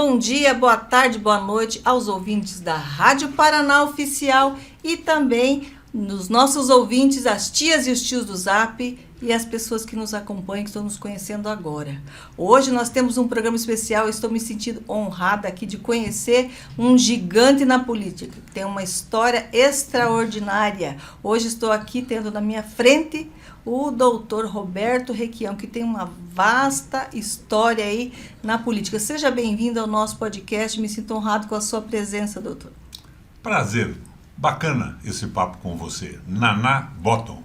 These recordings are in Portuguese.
bom dia, boa tarde, boa noite aos ouvintes da Rádio Paraná Oficial e também nos nossos ouvintes, as tias e os tios do Zap e as pessoas que nos acompanham, que estão nos conhecendo agora. Hoje nós temos um programa especial, estou me sentindo honrada aqui de conhecer um gigante na política, que tem uma história extraordinária. Hoje estou aqui tendo na minha frente o doutor Roberto Requião, que tem uma vasta história aí na política. Seja bem-vindo ao nosso podcast, me sinto honrado com a sua presença, doutor. Prazer, bacana esse papo com você, Naná Botton.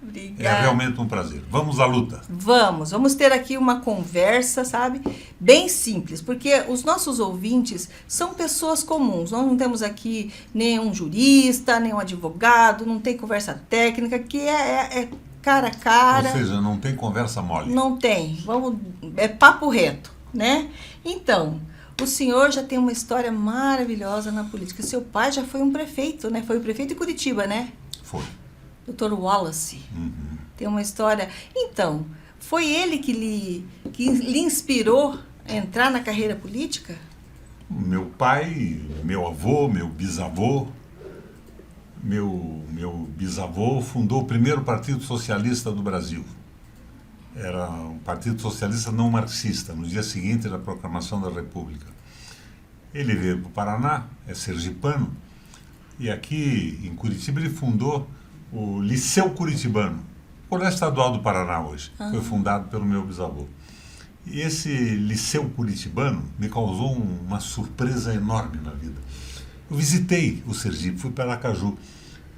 Obrigada. É realmente um prazer. Vamos à luta. Vamos ter aqui uma conversa, sabe, bem simples, porque os nossos ouvintes são pessoas comuns, nós não temos aqui nenhum jurista, nenhum advogado, não tem conversa técnica, que é cara a cara. Ou seja, não tem conversa mole. Não tem, é papo reto, né? Então, o senhor já tem uma história maravilhosa na política, seu pai já foi um prefeito, né? Foi o prefeito de Curitiba, né? Foi. Dr. Wallace. Uhum. Tem uma história. Então, foi ele que lhe inspirou a entrar na carreira política? Meu pai, meu avô, meu bisavô. Meu bisavô fundou o primeiro Partido Socialista do Brasil. Era um Partido Socialista não marxista, no dia seguinte da proclamação da República. Ele veio para o Paraná, é sergipano, e aqui em Curitiba ele fundou o Liceu Curitibano, Colégio Estadual do Paraná hoje, foi fundado pelo meu bisavô. E esse Liceu Curitibano me causou uma surpresa enorme na vida. Eu visitei o Sergipe, fui para Aracaju.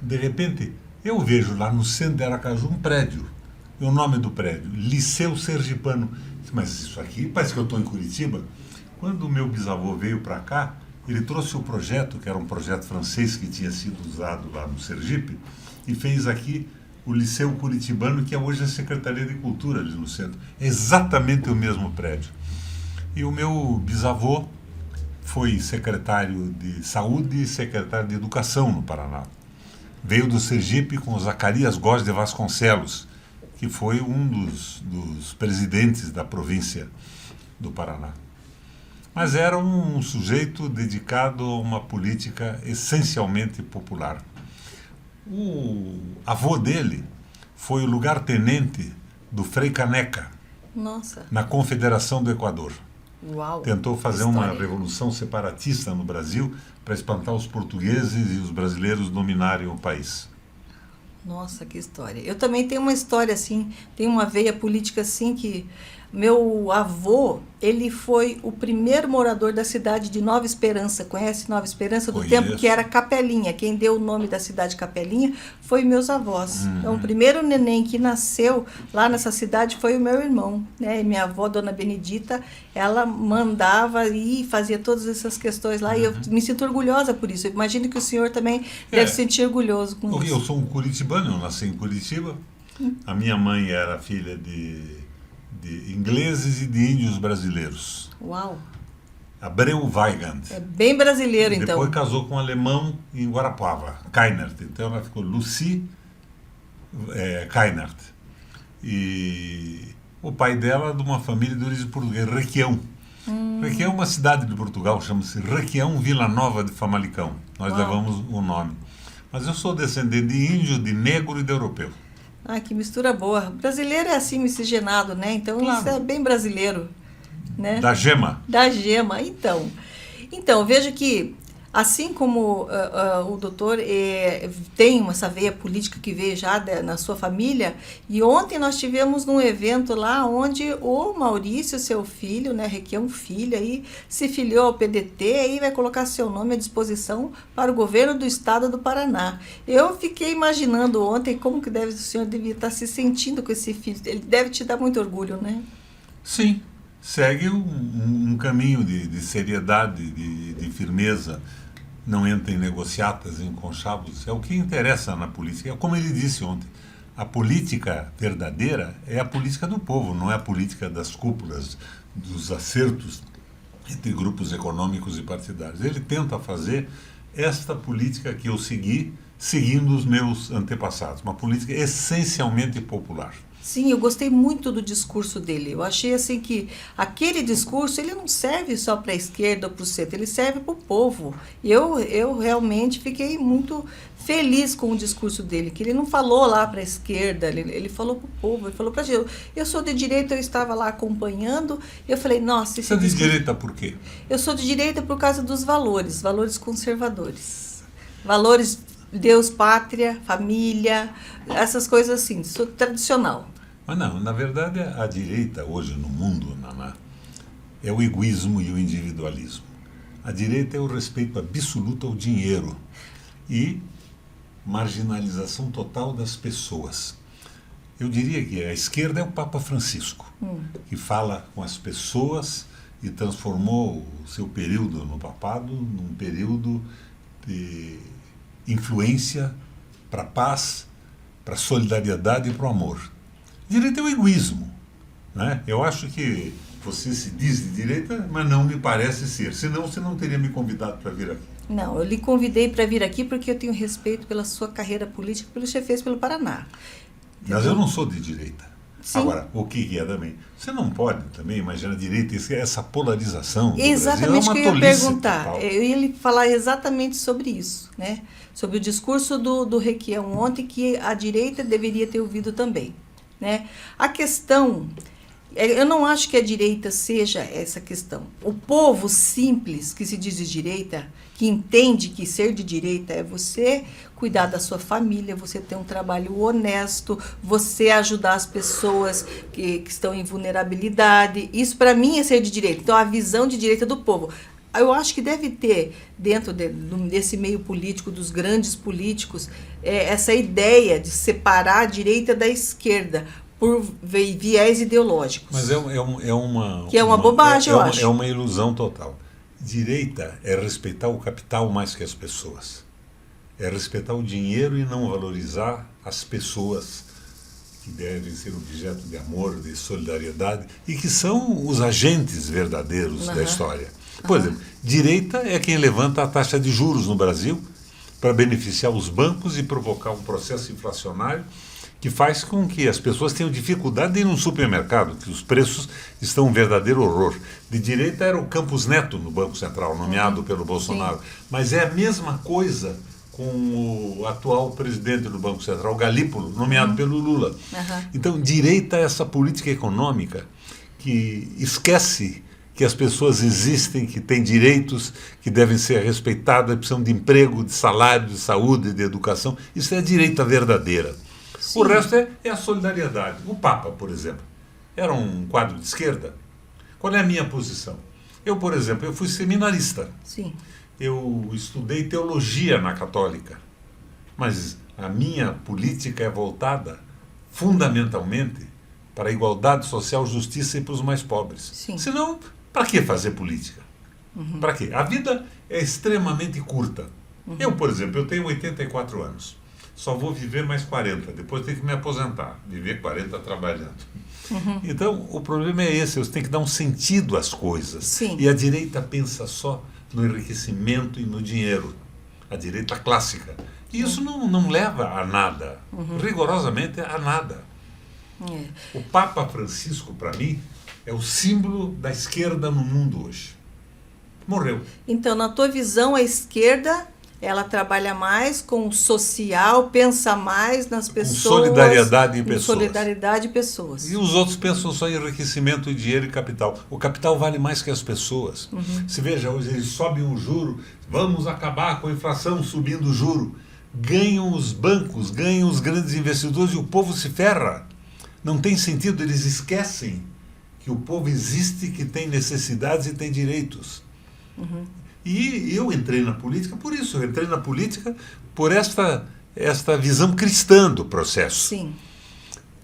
De repente, eu vejo lá no centro de Aracaju um prédio. E o nome do prédio, Liceu Sergipano. Mas isso aqui parece que eu estou em Curitiba. Quando o meu bisavô veio para cá, ele trouxe o projeto, que era um projeto francês que tinha sido usado lá no Sergipe, e fez aqui o Liceu Curitibano, que é hoje a Secretaria de Cultura ali no centro. É exatamente o mesmo prédio. E o meu bisavô foi secretário de Saúde e secretário de Educação no Paraná. Veio do Sergipe com Zacarias Góes de Vasconcelos, que foi um dos presidentes da província do Paraná. Mas era um sujeito dedicado a uma política essencialmente popular. O avô dele foi o lugar-tenente do Frei Caneca. Nossa. Na Confederação do Equador. Uau. Tentou fazer uma revolução separatista no Brasil para espantar os portugueses e os brasileiros dominarem o país. Nossa, que história. Eu também tenho uma história assim, tenho uma veia política assim que meu avô, ele foi o primeiro morador da cidade de Nova Esperança. Conhece Nova Esperança? Do tempo que era Capelinha. Quem deu o nome da cidade Capelinha foi meus avós. Então, o primeiro neném que nasceu lá nessa cidade foi o meu irmão, né? E minha avó, Dona Benedita, ela mandava e fazia todas essas questões lá. E eu me sinto orgulhosa por isso. Eu imagino que o senhor também deve se sentir orgulhoso com isso. Eu sou um curitibano, eu nasci em Curitiba. A minha mãe era filha de ingleses e de índios brasileiros. Uau! Abreu Weigand. É bem brasileiro, então. Depois casou com um alemão em Guarapuava, Kainert. Então ela ficou Lucy Kainert. E o pai dela de uma família de origem portuguesa, Requião. Requião é uma cidade de Portugal, chama-se Requião Vila Nova de Famalicão. Nós levamos o nome. Mas eu sou descendente de índio, de negro e de europeu. Ah, que mistura boa. Brasileiro é assim, miscigenado, né? Então, claro. Isso é bem brasileiro, né? Da gema. Da gema, então. Então, veja que, assim como o doutor tem essa veia política que veio já na sua família, e ontem nós tivemos um evento lá onde o Maurício, seu filho, né, Requião Filho, aí, se filiou ao PDT e vai colocar seu nome à disposição para o governo do estado do Paraná. Eu fiquei imaginando ontem como que o senhor devia estar se sentindo com esse filho. Ele deve te dar muito orgulho, né? Sim. Segue um caminho de seriedade, de firmeza, não entra em negociatas, em conchavos, é o que interessa na política. Como ele disse ontem, a política verdadeira é a política do povo, não é a política das cúpulas, dos acertos entre grupos econômicos e partidários. Ele tenta fazer esta política que eu segui, seguindo os meus antepassados, uma política essencialmente popular. Sim, eu gostei muito do discurso dele. Eu achei assim que aquele discurso ele não serve só para a esquerda ou para o centro, ele serve para o povo. E eu realmente fiquei muito feliz com o discurso dele, que ele não falou lá para a esquerda, ele falou para o povo, ele falou para a gente. Eu sou de direita, eu estava lá acompanhando, e eu falei, nossa, esse Você é de discurso... direita por quê? Eu sou de direita por causa dos valores, valores conservadores. Valores Deus, pátria, família, essas coisas assim, sou tradicional. Mas não, na verdade a direita hoje no mundo, Naná, é o egoísmo e o individualismo. A direita é o respeito absoluto ao dinheiro e marginalização total das pessoas. Eu diria que a esquerda é o Papa Francisco, que fala com as pessoas e transformou o seu período no papado num período de influência para a paz, para a solidariedade e para o amor. Direita é o egoísmo, né? Eu acho que você se diz de direita, mas não me parece ser. Senão você não teria me convidado para vir aqui. Não, eu lhe convidei para vir aqui porque eu tenho respeito pela sua carreira política, pelo que você fez pelo Paraná. Mas eu não sou de direita. Sim. Agora, o que é também? Você não pode também imaginar a direita, essa polarização do Exatamente o Brasil que é eu uma ia tolice perguntar. total. Eu ia lhe falar exatamente sobre isso, né? Sobre o discurso do Requião ontem, que a direita deveria ter ouvido também, né? A questão, eu não acho que a direita seja essa questão. O povo simples, que se diz de direita, que entende que ser de direita é você cuidar da sua família, você ter um trabalho honesto, você ajudar as pessoas que estão em vulnerabilidade. Isso, para mim, é ser de direita. Então, a visão de direita do povo. Eu acho que deve ter, dentro desse meio político, dos grandes políticos, essa ideia de separar a direita da esquerda por viés ideológicos. Mas é uma... Que é uma bobagem, eu acho. É uma ilusão total. Direita é respeitar o capital mais que as pessoas. É respeitar o dinheiro e não valorizar as pessoas que devem ser objeto de amor, de solidariedade e que são os agentes verdadeiros da história. Por exemplo, direita é quem levanta a taxa de juros no Brasil para beneficiar os bancos e provocar um processo inflacionário que faz com que as pessoas tenham dificuldade de ir num supermercado, que os preços estão um verdadeiro horror. De direita era o Campos Neto no Banco Central, nomeado pelo Bolsonaro. Sim. Mas é a mesma coisa com o atual presidente do Banco Central, Galípolo, nomeado pelo Lula. Então, direita é essa política econômica que esquece que as pessoas existem, que têm direitos, que devem ser respeitadas, precisam de emprego, de salário, de saúde, de educação. Isso é a direita verdadeira. Sim. O resto é a solidariedade. O Papa, por exemplo, era um quadro de esquerda. Qual é a minha posição? Eu, por exemplo, eu fui seminarista. Sim. Eu estudei teologia na Católica. Mas a minha política é voltada fundamentalmente para a igualdade social, justiça e para os mais pobres. Sim. Senão, para que fazer política? Para quê? A vida é extremamente curta. Eu, por exemplo, eu tenho 84 anos. Só vou viver mais 40, depois tenho que me aposentar, viver 40 trabalhando. Então, o problema é esse, você tem que dar um sentido às coisas. Sim. E a direita pensa só no enriquecimento e no dinheiro. A direita clássica. E isso não leva a nada, rigorosamente a nada. O Papa Francisco, para mim, é o símbolo da esquerda no mundo hoje. Morreu. Então, na tua visão, a esquerda... ela trabalha mais com o social, pensa mais nas pessoas. Com solidariedade em pessoas. Solidariedade e pessoas. E os outros pensam só em enriquecimento, dinheiro e capital. O capital vale mais que as pessoas. Se veja, hoje eles sobem o juro, vamos acabar com a inflação subindo o juro. Ganham os bancos, ganham os grandes investidores e o povo se ferra. Não tem sentido, eles esquecem que o povo existe, que tem necessidades e tem direitos. E eu entrei na política por isso, eu entrei na política por esta visão cristã do processo. Sim.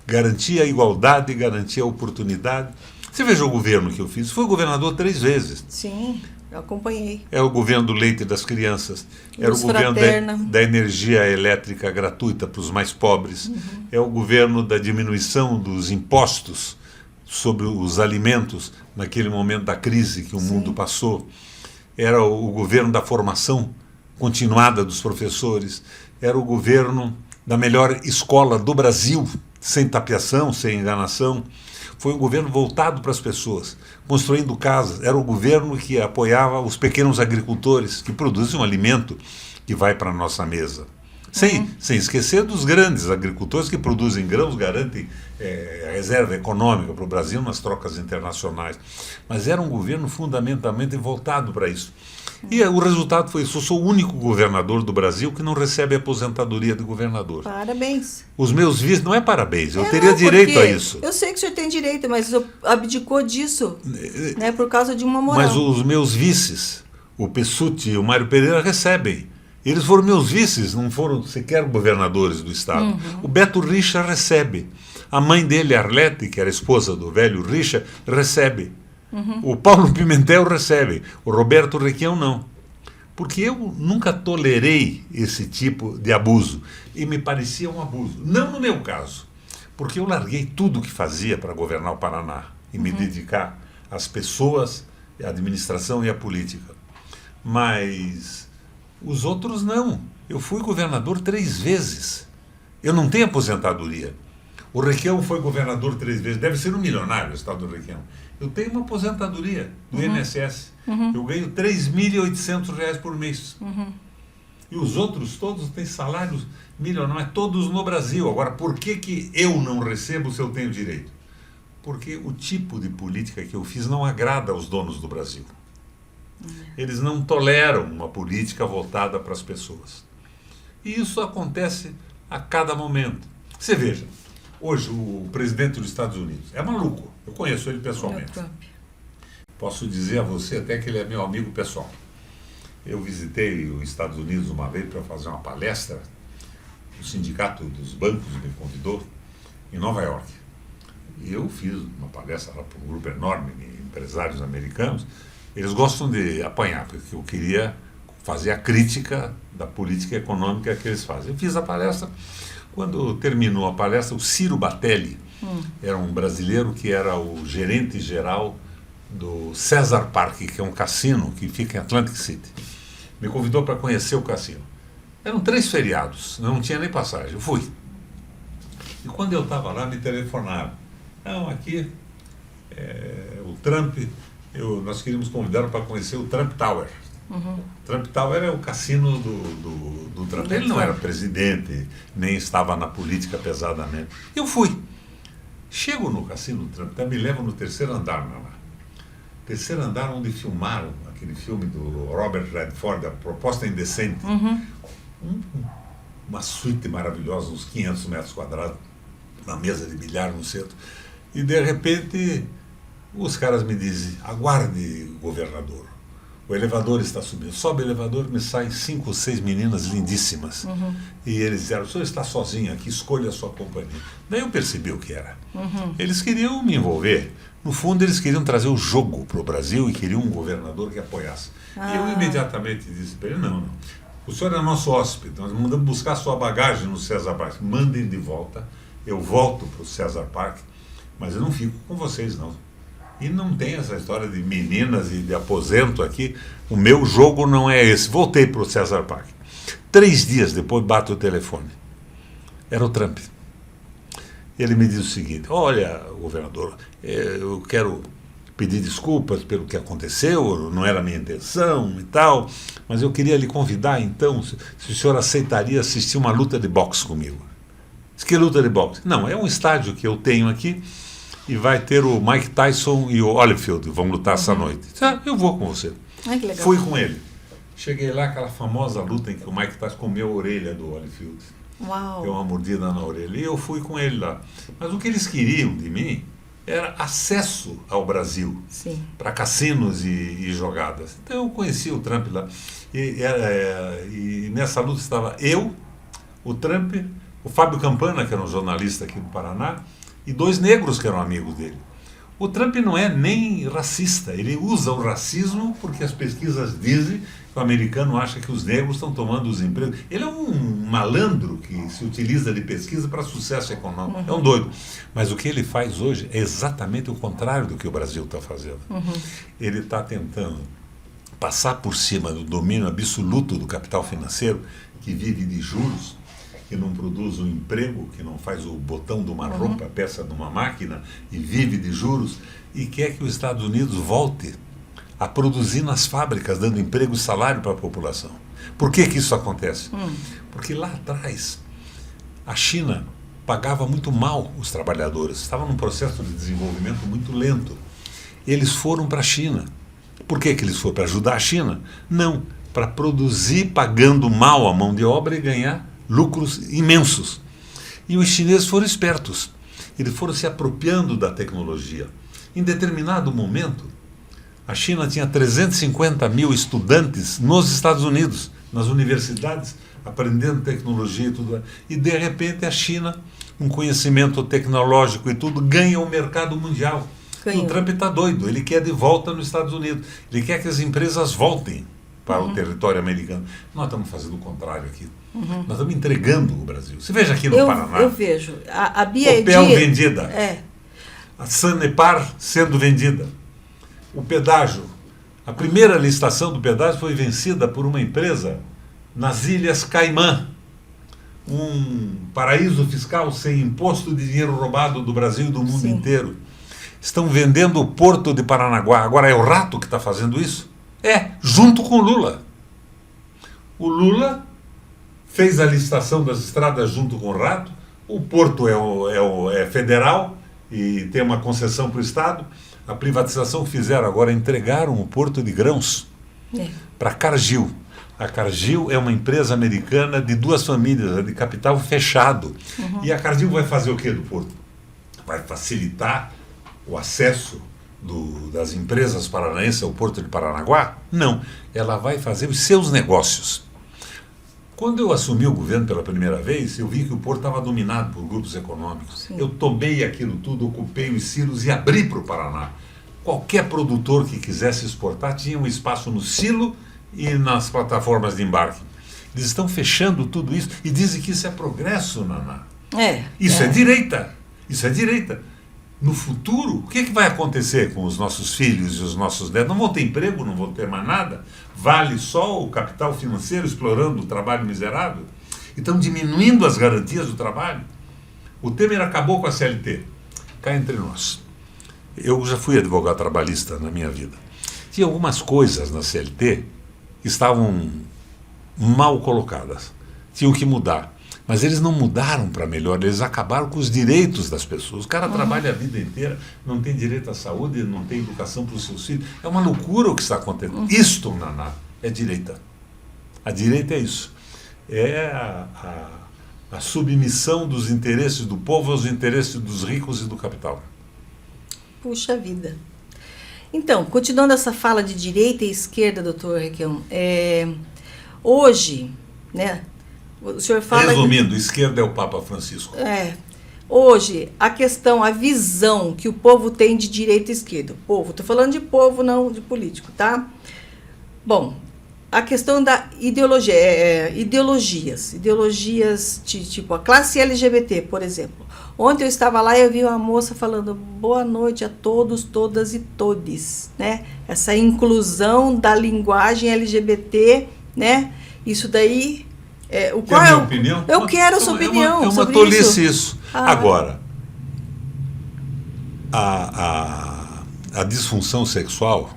Garantir a igualdade, garantir a oportunidade. Você veja o governo que eu fiz, fui governador 3 vezes. Sim, eu acompanhei. É o governo do leite das crianças, era o governo da energia elétrica gratuita para os mais pobres, é o governo da diminuição dos impostos sobre os alimentos naquele momento da crise que o mundo passou. Era o governo da formação continuada dos professores, era o governo da melhor escola do Brasil, sem tapeação, sem enganação. Foi um governo voltado para as pessoas, construindo casas. Era o governo que apoiava os pequenos agricultores, que produzem um alimento que vai para a nossa mesa. Sem esquecer dos grandes agricultores que produzem grãos, garantem a reserva econômica para o Brasil nas trocas internacionais. Mas era um governo fundamentalmente voltado para isso. E o resultado foi isso. Eu sou o único governador do Brasil que não recebe aposentadoria de governador. Parabéns. Os meus vices, não é parabéns, eu teria direito a isso. Eu sei que o senhor tem direito, mas abdicou disso, né, por causa de uma moral. Mas os meus vices, o Pessutti e o Mário Pereira, recebem. Eles foram meus vices, não foram sequer governadores do Estado. O Beto Richa recebe. A mãe dele, Arlete, que era esposa do velho Richa, recebe. O Paulo Pimentel recebe. O Roberto Requião não. Porque eu nunca tolerei esse tipo de abuso. E me parecia um abuso. Não no meu caso. Porque eu larguei tudo o que fazia para governar o Paraná e me dedicar às pessoas, à administração e à política. Mas os outros não. Eu fui governador 3 vezes. Eu não tenho aposentadoria. O Requião foi governador 3 vezes. Deve ser um milionário o estado do Requião. Eu tenho uma aposentadoria do INSS. Eu ganho R$ 3.800 por mês. E os outros todos têm salários milionários, todos no Brasil. Agora, por que eu não recebo se eu tenho direito? Porque o tipo de política que eu fiz não agrada aos donos do Brasil. Eles não toleram uma política voltada para as pessoas. E isso acontece a cada momento. Você veja, hoje o presidente dos Estados Unidos é maluco. Eu conheço ele pessoalmente. Posso dizer a você até que ele é meu amigo pessoal. Eu visitei os Estados Unidos uma vez para fazer uma palestra. O Sindicato dos Bancos me convidou em Nova York. E eu fiz uma palestra lá para um grupo enorme de empresários americanos. Eles gostam de apanhar, porque eu queria fazer a crítica da política econômica que eles fazem. Eu fiz a palestra. Quando terminou a palestra, o Ciro Batelli era um brasileiro que era o gerente geral do César Park, que é um cassino que fica em Atlantic City. Me convidou para conhecer o cassino. Eram 3 feriados, não tinha nem passagem. Eu fui. E quando eu estava lá, me telefonaram. Não, aqui, o Trump, nós queríamos convidá-lo para conhecer o Trump Tower. Trump Tower é o cassino do Trump. Ele não era presidente, nem estava na política pesadamente. Eu fui. Chego no cassino do Trump, me levam no 3º andar lá. 3º andar onde filmaram aquele filme do Robert Redford, A Proposta Indecente. Uma suíte maravilhosa, uns 500 metros quadrados, uma mesa de bilhar no centro. E de repente os caras me dizem: aguarde, governador. O elevador está subindo. Sobe o elevador, me saem 5 ou 6 meninas lindíssimas. E eles disseram: o senhor está sozinho aqui, escolha a sua companhia. Daí eu percebi o que era. Eles queriam me envolver. No fundo, eles queriam trazer o jogo para o Brasil e queriam um governador que apoiasse. E eu imediatamente disse para ele: não. O senhor é nosso hóspede, nós mandamos buscar sua bagagem no César Park. Mandem de volta, eu volto para o César Park, mas eu não fico com vocês, não. E não tem essa história de meninas e de aposento aqui. O meu jogo não é esse. Voltei para o César Park. 3 dias depois, bate o telefone. Era o Trump. Ele me diz o seguinte: olha, governador, eu quero pedir desculpas pelo que aconteceu, não era a minha intenção e tal, mas eu queria lhe convidar, então, se o senhor aceitaria assistir uma luta de boxe comigo. Diz: que luta de boxe? Não, é um estádio que eu tenho aqui, e vai ter o Mike Tyson e o Holyfield, vão lutar essa noite. Eu vou com você. Ai, que legal. Fui com ele. Cheguei lá, aquela famosa luta em que o Mike Tyson comeu a orelha do Holyfield. Uau. Deu uma mordida na orelha. E eu fui com ele lá. Mas o que eles queriam de mim era acesso ao Brasil, para cassinos e jogadas. Então eu conheci o Trump lá. E nessa luta estava eu, o Trump, o Fábio Campana, que era um jornalista aqui do Paraná, e 2 negros que eram amigos dele. O Trump não é nem racista, ele usa o racismo porque as pesquisas dizem que o americano acha que os negros estão tomando os empregos. Ele é um malandro que se utiliza de pesquisa para sucesso econômico, é um doido. Mas o que ele faz hoje é exatamente o contrário do que o Brasil está fazendo. Ele está tentando passar por cima do domínio absoluto do capital financeiro, que vive de juros, que não produz um emprego, que não faz o botão de uma roupa, a peça de uma máquina e vive de juros, e quer que os Estados Unidos volte a produzir nas fábricas, dando emprego e salário para a população. Por que isso acontece? Porque lá atrás a China pagava muito mal os trabalhadores, estava num processo de desenvolvimento muito lento. Eles foram para a China. Por que eles foram? Para ajudar a China? Não, para produzir pagando mal a mão de obra e ganhar lucros imensos. E os chineses foram espertos. Eles foram se apropriando da tecnologia. Em determinado momento, a China tinha 350 mil estudantes nos Estados Unidos, nas universidades, aprendendo tecnologia e tudo. E, de repente, a China, com conhecimento tecnológico e tudo, ganha o mercado mundial. O Trump está doido, ele quer de volta nos Estados Unidos. Ele quer que as empresas voltem para o território americano. Nós estamos fazendo o contrário aqui. Nós estamos entregando o Brasil. Você veja aqui no Paraná. Eu vejo. A BID... Opel vendida. É. A Sanepar sendo vendida. O pedágio. A primeira licitação do pedágio foi vencida por uma empresa nas Ilhas Caimã. Um paraíso fiscal sem imposto de dinheiro roubado do Brasil e do mundo inteiro. Estão vendendo o Porto de Paranaguá. Agora é o Rato que está fazendo isso? Junto com o Lula. O Lula fez a licitação das estradas junto com o Rato. O Porto é federal e tem uma concessão para o Estado. A privatização que fizeram agora, entregaram o Porto de Grãos para a Cargill. A Cargill é uma empresa americana de duas famílias, de capital fechado. E a Cargill vai fazer o que do Porto? Vai facilitar o acesso das empresas paranaenses ao Porto de Paranaguá? Não. Ela vai fazer os seus negócios. Quando eu assumi o governo pela primeira vez, eu vi que o Porto estava dominado por grupos econômicos. Sim. Eu tomei aquilo tudo, ocupei os silos e abri para o Paraná. Qualquer produtor que quisesse exportar tinha um espaço no silo e nas plataformas de embarque. Eles estão fechando tudo isso e dizem que isso é progresso, Naná. Isso é direita. Isso é direita. No futuro, o que vai acontecer com os nossos filhos e os nossos netos? Não vão ter emprego, não vão ter mais nada? Vale só o capital financeiro explorando o trabalho miserável? E estão diminuindo as garantias do trabalho? O Temer acabou com a CLT. Cá entre nós. Eu já fui advogado trabalhista na minha vida. Tinha algumas coisas na CLT que estavam mal colocadas. Tinham que mudar. Mas eles não mudaram para melhor, eles acabaram com os direitos das pessoas. O cara trabalha a vida inteira, não tem direito à saúde, não tem educação para os seus filhos. É uma loucura o que está acontecendo. Isto, Naná, é direita. A direita é isso. É a submissão dos interesses do povo aos interesses dos ricos e do capital. Puxa vida. Então, continuando essa fala de direita e esquerda, doutor Requião, hoje, né? O senhor fala. Resumindo, esquerda é o Papa Francisco. Hoje, a visão que o povo tem de direita e esquerda. Povo, estou falando de povo, não de político, tá? Bom, a questão da ideologia, ideologias tipo a classe LGBT, por exemplo. Ontem eu estava lá e eu vi uma moça falando boa noite a todos, todas e todes, né? Essa inclusão da linguagem LGBT, né? Isso daí... Qual é a minha opinião? Eu quero a sua opinião. É uma tolice isso. Agora, a disfunção sexual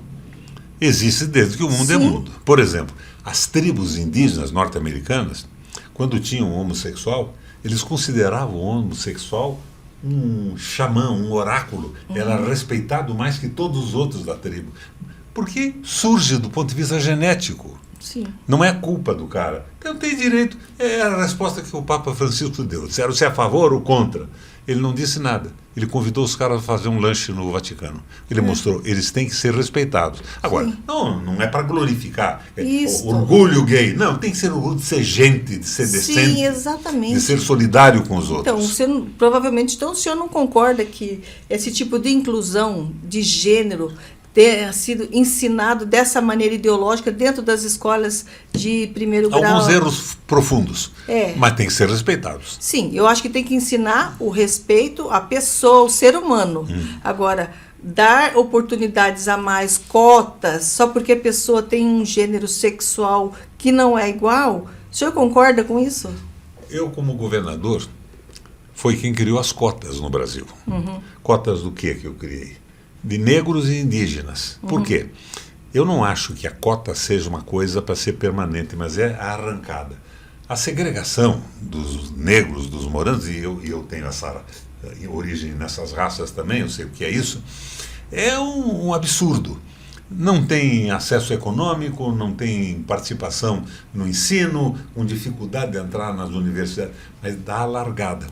existe desde que o mundo é mundo. Por exemplo, as tribos indígenas norte-americanas, quando tinham um homossexual, eles consideravam o homossexual um xamã, um oráculo. Era respeitado mais que todos os outros da tribo. Porque surge do ponto de vista genético. Sim. Não é culpa do cara. Então tem direito. É a resposta que o Papa Francisco deu. Disseram se é a favor ou contra. Ele não disse nada. Ele convidou os caras a fazer um lanche no Vaticano. Ele mostrou, eles têm que ser respeitados. Agora, não é para glorificar. Orgulho gay. Não, tem que ser orgulho de ser gente, de ser decente. Sim, exatamente. De ser solidário com os outros. Então, provavelmente, o senhor não concorda que esse tipo de inclusão de gênero ter sido ensinado dessa maneira ideológica dentro das escolas de primeiro grau? Alguns erros profundos, mas tem que ser respeitados. Sim, eu acho que tem que ensinar o respeito à pessoa, ao ser humano. Agora, dar oportunidades a mais, cotas, só porque a pessoa tem um gênero sexual que não é igual, o senhor concorda com isso? eu como governador, foi quem criou as cotas no Brasil. Cotas do que eu criei? De negros e indígenas. Por quê? Eu não acho que a cota seja uma coisa para ser permanente, mas é a arrancada. A segregação dos negros, dos moranos, e eu tenho essa origem nessas raças também, eu sei o que é isso, é um absurdo. Não tem acesso econômico, não tem participação no ensino, com dificuldade de entrar nas universidades, mas dá a largada.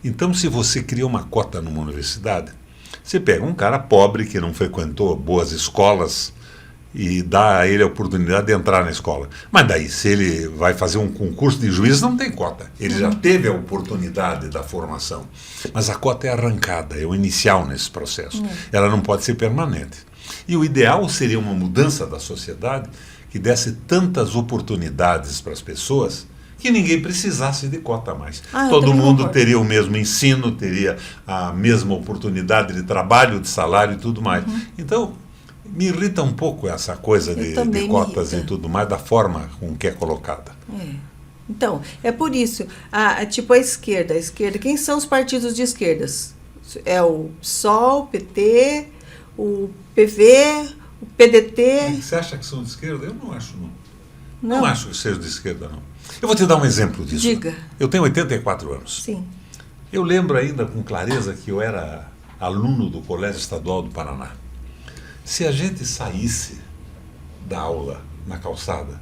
Então, se você cria uma cota numa universidade, você pega um cara pobre que não frequentou boas escolas e dá a ele a oportunidade de entrar na escola. Mas daí, se ele vai fazer um concurso de juiz, não tem cota. Ele já teve a oportunidade da formação. Mas a cota é arrancada, é o inicial nesse processo. Ela não pode ser permanente. E o ideal seria uma mudança da sociedade que desse tantas oportunidades para as pessoas que ninguém precisasse de cota mais. Todo mundo teria o mesmo ensino, teria a mesma oportunidade de trabalho, de salário e tudo mais. Então, me irrita um pouco essa coisa de cotas e tudo mais, da forma com que é colocada. Então, é por isso, tipo a esquerda, quem são os partidos de esquerdas? É o PSOL, o PT, o PV, o PDT. Você acha que são de esquerda? Eu não acho, não. Não acho que seja de esquerda, não. Eu vou te dar um exemplo disso. Diga. Eu tenho 84 anos. Sim. Eu lembro ainda com clareza que eu era aluno do Colégio Estadual do Paraná. Se a gente saísse da aula na calçada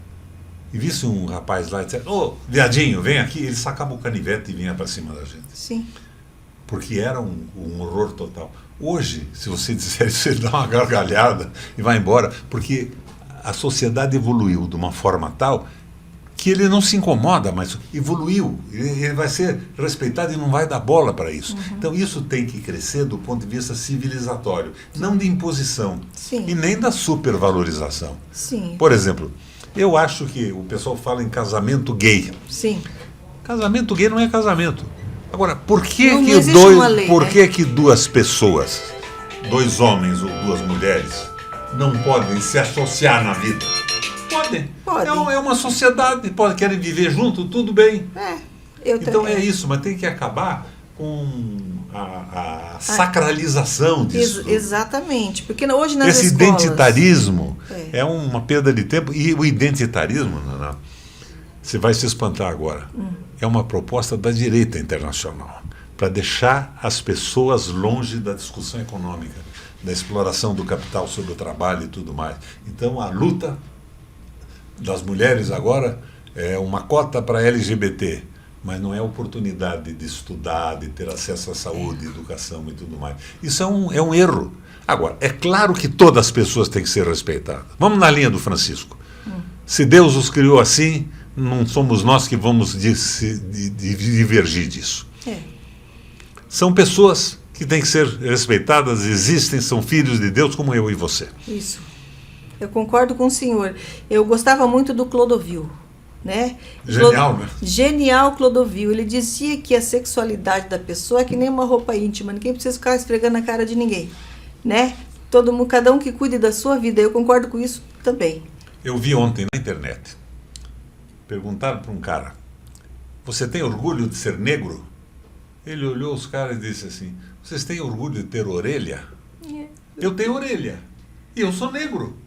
e visse um rapaz lá e dissesse: ô, viadinho, vem aqui, ele sacava o canivete e vinha para cima da gente. Sim. Porque era um horror total. Hoje, se você disser isso, ele dá uma gargalhada e vai embora, porque a sociedade evoluiu de uma forma tal que ele não se incomoda, mas evoluiu. Ele vai ser respeitado e não vai dar bola para isso. Então, isso tem que crescer do ponto de vista civilizatório, não de imposição. Sim. E nem da supervalorização. Sim. Por exemplo, eu acho que o pessoal fala em casamento gay. Sim. Casamento gay não é casamento. Agora, por que que duas pessoas, dois homens ou duas mulheres, não podem se associar na vida? Podem. É uma sociedade, querem viver junto, tudo bem. Então é isso, mas tem que acabar com a sacralização disso. Exatamente, porque hoje nas esse escolas... identitarismo é uma perda de tempo. E o identitarismo, você vai se espantar agora, é uma proposta da direita internacional para deixar as pessoas longe da discussão econômica, da exploração do capital sobre o trabalho e tudo mais. Então a luta das mulheres agora é uma cota para LGBT, mas não é oportunidade de estudar, de ter acesso à saúde, educação e tudo mais. Isso é um erro. Agora, é claro que todas as pessoas têm que ser respeitadas. Vamos na linha do Francisco. Se Deus os criou assim, não somos nós que vamos divergir disso. São pessoas que têm que ser respeitadas, existem, são filhos de Deus como eu e você. Isso. Eu concordo com o senhor. Eu gostava muito do Clodovil, né? Genial, né? Genial Clodovil. Ele dizia que a sexualidade da pessoa é que nem uma roupa íntima. Ninguém precisa ficar esfregando a cara de ninguém, né? Todo mundo, cada um que cuide da sua vida. Eu concordo com isso também. Eu vi ontem na internet, perguntaram para um cara: você tem orgulho de ser negro? Ele olhou os caras e disse assim: vocês têm orgulho de ter orelha? Eu tenho orelha. E eu sou negro.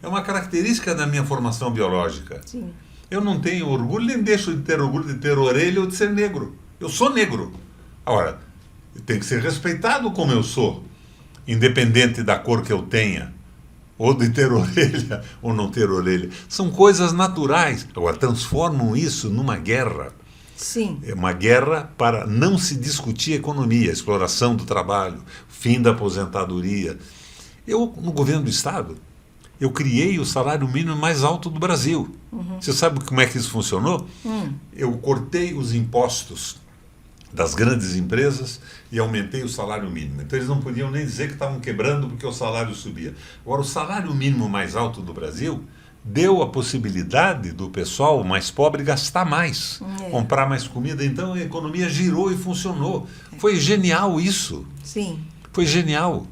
É uma característica da minha formação biológica. Sim. Eu não tenho orgulho, nem deixo de ter orgulho de ter orelha ou de ser negro. Eu sou negro. Agora, tem que ser respeitado como eu sou, independente da cor que eu tenha, ou de ter orelha ou não ter orelha. São coisas naturais. Agora, transformam isso numa guerra. Sim. É uma guerra para não se discutir economia, exploração do trabalho, fim da aposentadoria. Eu, no governo do Estado, eu criei o salário mínimo mais alto do Brasil. Você sabe como é que isso funcionou? Eu cortei os impostos das grandes empresas e aumentei o salário mínimo. Então eles não podiam nem dizer que estavam quebrando porque o salário subia. Agora, o salário mínimo mais alto do Brasil deu a possibilidade do pessoal mais pobre gastar mais, comprar mais comida. Então a economia girou e funcionou. Foi genial isso. Sim. Foi genial.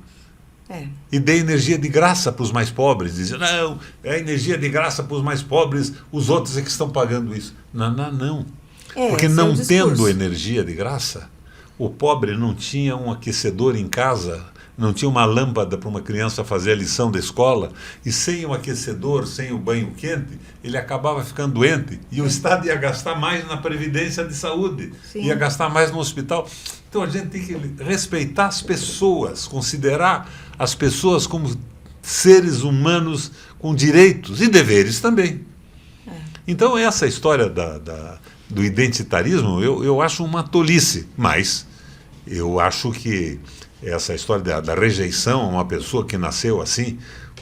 E dê energia de graça para os mais pobres. Dizem, não, é energia de graça para os mais pobres, os outros é que estão pagando isso. Não, não, não. Porque não tendo energia de graça, o pobre não tinha um aquecedor em casa, não tinha uma lâmpada para uma criança fazer a lição da escola, e sem o aquecedor, sem o banho quente, ele acabava ficando doente, e o Estado ia gastar mais na previdência de saúde, ia gastar mais no hospital. Então a gente tem que respeitar as pessoas, considerar as pessoas como seres humanos com direitos e deveres também. Então essa história do identitarismo eu acho uma tolice, mas eu acho que essa história da rejeição a uma pessoa que nasceu assim,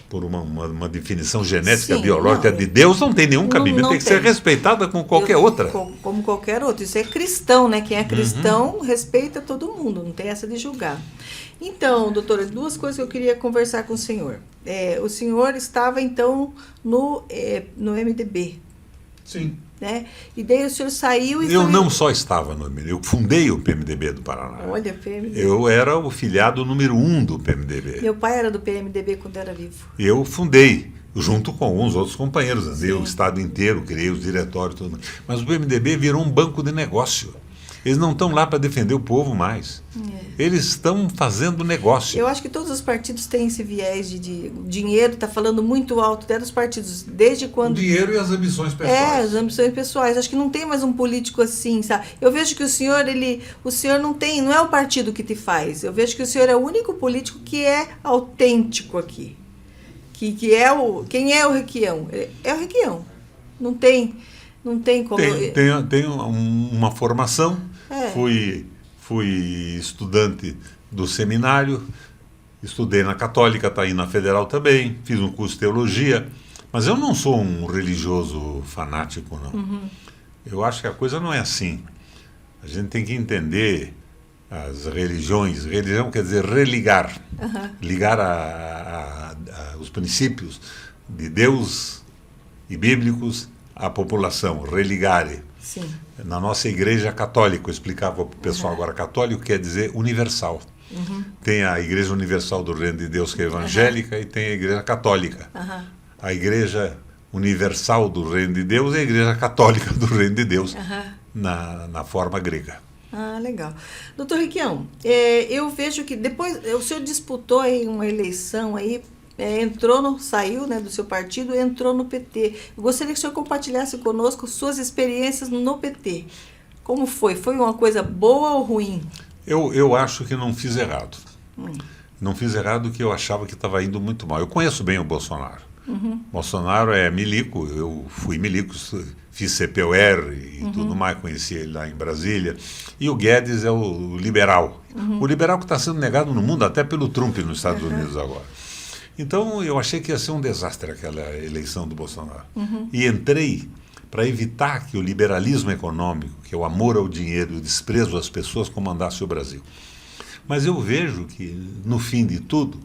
por uma definição genética biológica de Deus, não tem nenhum cabimento, tem que ser respeitada como qualquer outra. Como qualquer outra. Isso é cristão, né? Quem é cristão respeita todo mundo, não tem essa de julgar. Então, doutora, duas coisas que eu queria conversar com o senhor. O senhor estava, então, no MDB. Sim. Né? E daí o senhor saiu e... Eu não só estava no MDB, eu fundei o PMDB do Paraná. Olha, PMDB. Eu era o filiado número 1 do PMDB. Meu pai era do PMDB quando era vivo. Eu fundei, junto com alguns outros companheiros, andei o estado inteiro, criei os diretórios, tudo. Mas o PMDB virou um banco de negócio. Eles não estão lá para defender o povo mais. Eles estão fazendo negócio. Eu acho que todos os partidos têm esse viés de dinheiro, está falando muito alto até dos partidos, desde quando... O dinheiro e as ambições pessoais. As ambições pessoais. Acho que não tem mais um político assim, sabe? Eu vejo que o senhor não é o partido que te faz. Eu vejo que o senhor é o único político que é autêntico aqui. Quem é o Requião? É o Requião. Não tem como... Tem uma formação. Fui estudante do seminário, estudei na Católica, está aí na Federal também, fiz um curso de teologia, mas eu não sou um religioso fanático, não. Eu acho que a coisa não é assim. A gente tem que entender as religiões. Religião quer dizer religar, ligar os princípios de Deus e bíblicos à população, religare. Sim. Na nossa igreja católica, eu explicava para o pessoal agora, católico quer dizer universal. Tem a Igreja Universal do Reino de Deus, que é evangélica, e tem a Igreja Católica. A Igreja Universal do Reino de Deus é a Igreja Católica do Reino de Deus, na forma grega. Legal. Doutor Requião, eu vejo que depois, o senhor disputou aí uma eleição aí, saiu, né, do seu partido, entrou no PT. Eu gostaria que o senhor compartilhasse conosco suas experiências no PT. Como foi? Foi uma coisa boa ou ruim? Eu acho que não fiz errado. Não fiz errado que eu achava que estava indo muito mal. Eu conheço bem o Bolsonaro. Bolsonaro é milico, eu fui milico, fiz CPUR e tudo mais, conheci ele lá em Brasília. E o Guedes é o liberal. O liberal que está sendo negado no mundo, até pelo Trump nos Estados Unidos agora. Então, eu achei que ia ser um desastre aquela eleição do Bolsonaro. E entrei para evitar que o liberalismo econômico, que é o amor ao dinheiro e o desprezo às pessoas, comandasse o Brasil. Mas eu vejo que, no fim de tudo,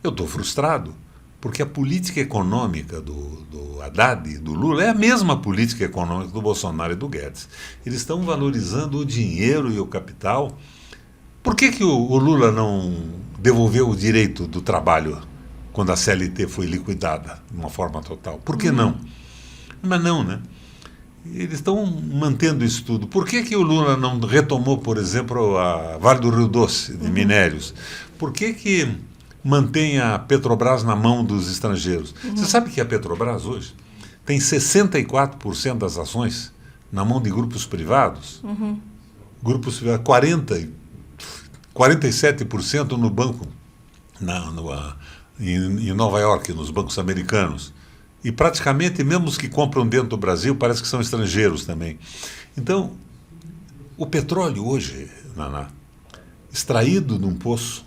eu estou frustrado, porque a política econômica do Haddad e do Lula é a mesma política econômica do Bolsonaro e do Guedes. Eles estão valorizando o dinheiro e o capital. Por que o Lula não devolveu o direito do trabalho quando a CLT foi liquidada de uma forma total? Por que não? Mas não, né? Eles estão mantendo isso tudo. Por que o Lula não retomou, por exemplo, a Vale do Rio Doce, de minérios? Por que mantém a Petrobras na mão dos estrangeiros? Você sabe que a Petrobras hoje tem 64% das ações na mão de grupos privados? Grupos privados, 47% no banco, em Nova York, nos bancos americanos. E praticamente, mesmo os que compram dentro do Brasil, parece que são estrangeiros também. Então, o petróleo hoje, Naná, extraído num poço,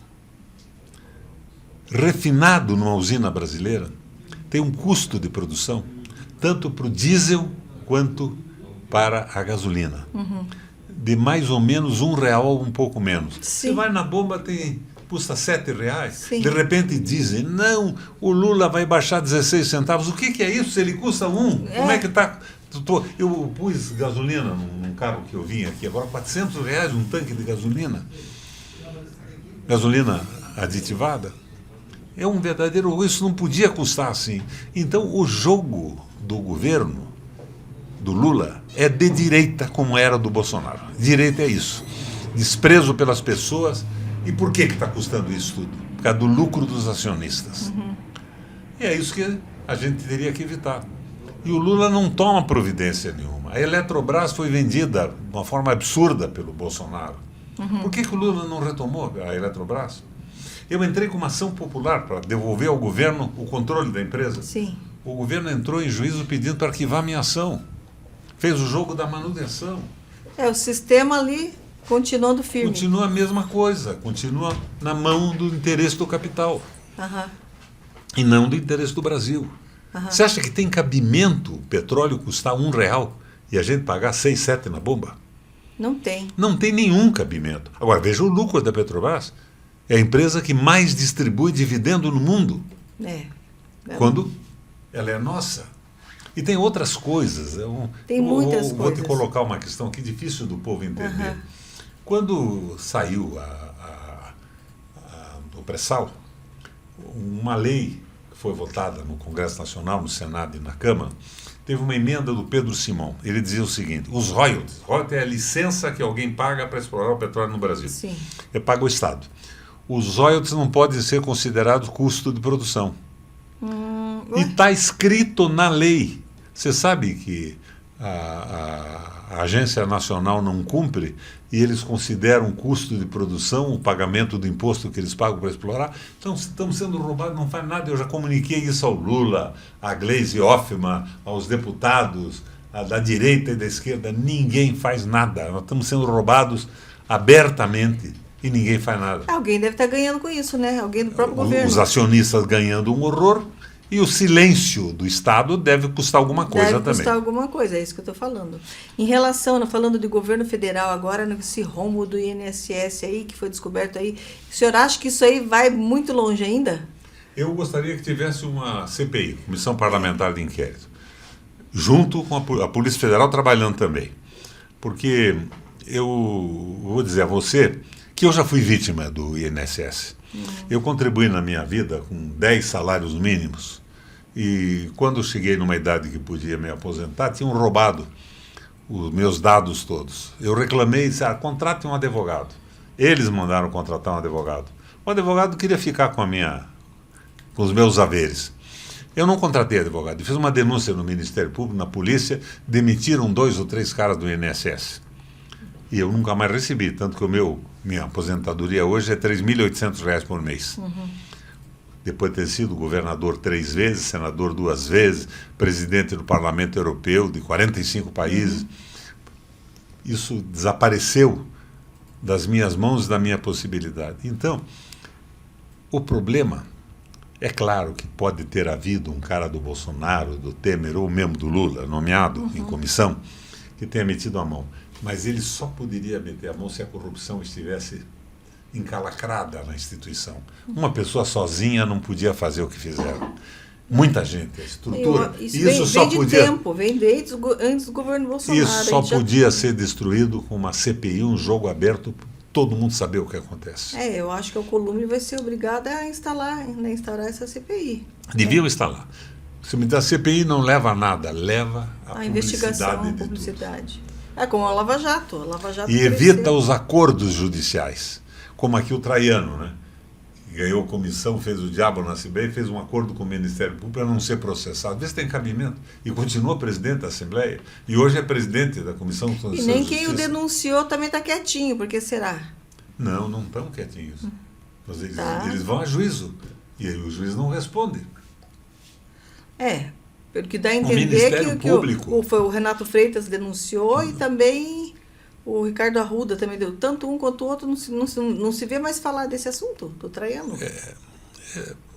refinado numa usina brasileira, tem um custo de produção, tanto para o diesel quanto para a gasolina, de mais ou menos R$1 ou um pouco menos. Você vai na bomba, custa R$7. Sim. De repente dizem, não, o Lula vai baixar 16 centavos. O que é isso? Se ele custa 1, como é que está? Eu pus gasolina num carro que eu vim aqui, agora R$400 um tanque de gasolina. Gasolina aditivada. É um verdadeiro... Isso não podia custar assim. Então, o jogo do governo, do Lula, é de direita, como era do Bolsonaro. Direita é isso. Desprezo pelas pessoas. E por que está custando isso tudo? Por causa do lucro dos acionistas. E é isso que a gente teria que evitar. E o Lula não toma providência nenhuma. A Eletrobras foi vendida de uma forma absurda pelo Bolsonaro. Por que o Lula não retomou a Eletrobras? Eu entrei com uma ação popular para devolver ao governo o controle da empresa. Sim. O governo entrou em juízo pedindo para arquivar minha ação. Fez o jogo da manutenção. O sistema ali continuando firme. Continua a mesma coisa. Continua na mão do interesse do capital. E não do interesse do Brasil. Você acha que tem cabimento o petróleo custar R$1 e a gente pagar 6, 7 na bomba? Não tem. Não tem nenhum cabimento. Agora, veja o lucro da Petrobras. É a empresa que mais distribui dividendo no mundo. Quando ela é nossa. E tem outras coisas. Tem muitas coisas. Vou te colocar uma questão que é difícil do povo entender. Quando saiu o pré-sal, uma lei que foi votada no Congresso Nacional, no Senado e na Câmara, teve uma emenda do Pedro Simão. Ele dizia o seguinte: os royalties é a licença que alguém paga para explorar o petróleo no Brasil. Sim. É pago o Estado. Os royalties não podem ser considerados custo de produção. E está escrito na lei. Você sabe que a Agência Nacional não cumpre e eles consideram custo de produção o pagamento do imposto que eles pagam para explorar. Então, estamos sendo roubados, não faz nada. Eu já comuniquei isso ao Lula, à Gleisi Hoffmann, aos deputados da direita e da esquerda. Ninguém faz nada. Nós estamos sendo roubados abertamente. E ninguém faz nada. Alguém deve estar ganhando com isso, né? Alguém do próprio governo. Os acionistas ganhando um horror e o silêncio do Estado deve custar alguma coisa também. Deve custar alguma coisa, é isso que eu estou falando. Em relação, falando de governo federal agora, nesse rombo do INSS aí, que foi descoberto aí, o senhor acha que isso aí vai muito longe ainda? Eu gostaria que tivesse uma CPI, Comissão Parlamentar de Inquérito, junto com a Polícia Federal trabalhando também. Porque eu vou dizer a você que eu já fui vítima do INSS. Eu contribuí na minha vida com 10 salários mínimos e quando eu cheguei numa idade que podia me aposentar, tinham roubado os meus dados todos. Eu reclamei e disse: contrate um advogado. Eles mandaram contratar um advogado. O advogado queria ficar com os meus haveres. Eu não contratei advogado. Eu fiz uma denúncia no Ministério Público, na polícia, demitiram 2 ou 3 caras do INSS. E eu nunca mais recebi, tanto que minha aposentadoria hoje é R$3.800 por mês. Depois de ter sido governador 3 vezes, senador 2 vezes, presidente do Parlamento Europeu de 45 países. Isso desapareceu das minhas mãos e da minha possibilidade. Então, o problema, é claro que pode ter havido um cara do Bolsonaro, do Temer ou mesmo do Lula, nomeado em comissão, que tenha metido a mão. Mas ele só poderia meter a mão se a corrupção estivesse encalacrada na instituição. Uma pessoa sozinha não podia fazer o que fizeram. Muita gente, a estrutura. Isso só podia. Tempo, vem desde antes do governo Bolsonaro. Isso só podia ser destruído com uma CPI, um jogo aberto, todo mundo saber o que acontece. Eu acho que o Alcolumbre vai ser obrigado a instaurar essa CPI. Deviam instalar. Se me dá CPI não leva a nada, leva a investigação, a publicidade. É como a Lava Jato. E evita os acordos judiciais. Como aqui o Traiano, né? Ganhou comissão, fez o diabo na CBI, fez um acordo com o Ministério Público para não ser processado. Vê se tem cabimento. E continua presidente da Assembleia. E hoje é presidente da Comissão de Justiça. E nem quem o denunciou também está quietinho, porque será? Não estão quietinhos. Mas eles vão a juízo. E aí o juiz não responde. Pelo que dá a entender que foi o Renato Freitas denunciou e também o Ricardo Arruda também deu. Tanto um quanto o outro não se vê mais falar desse assunto, do Traiano.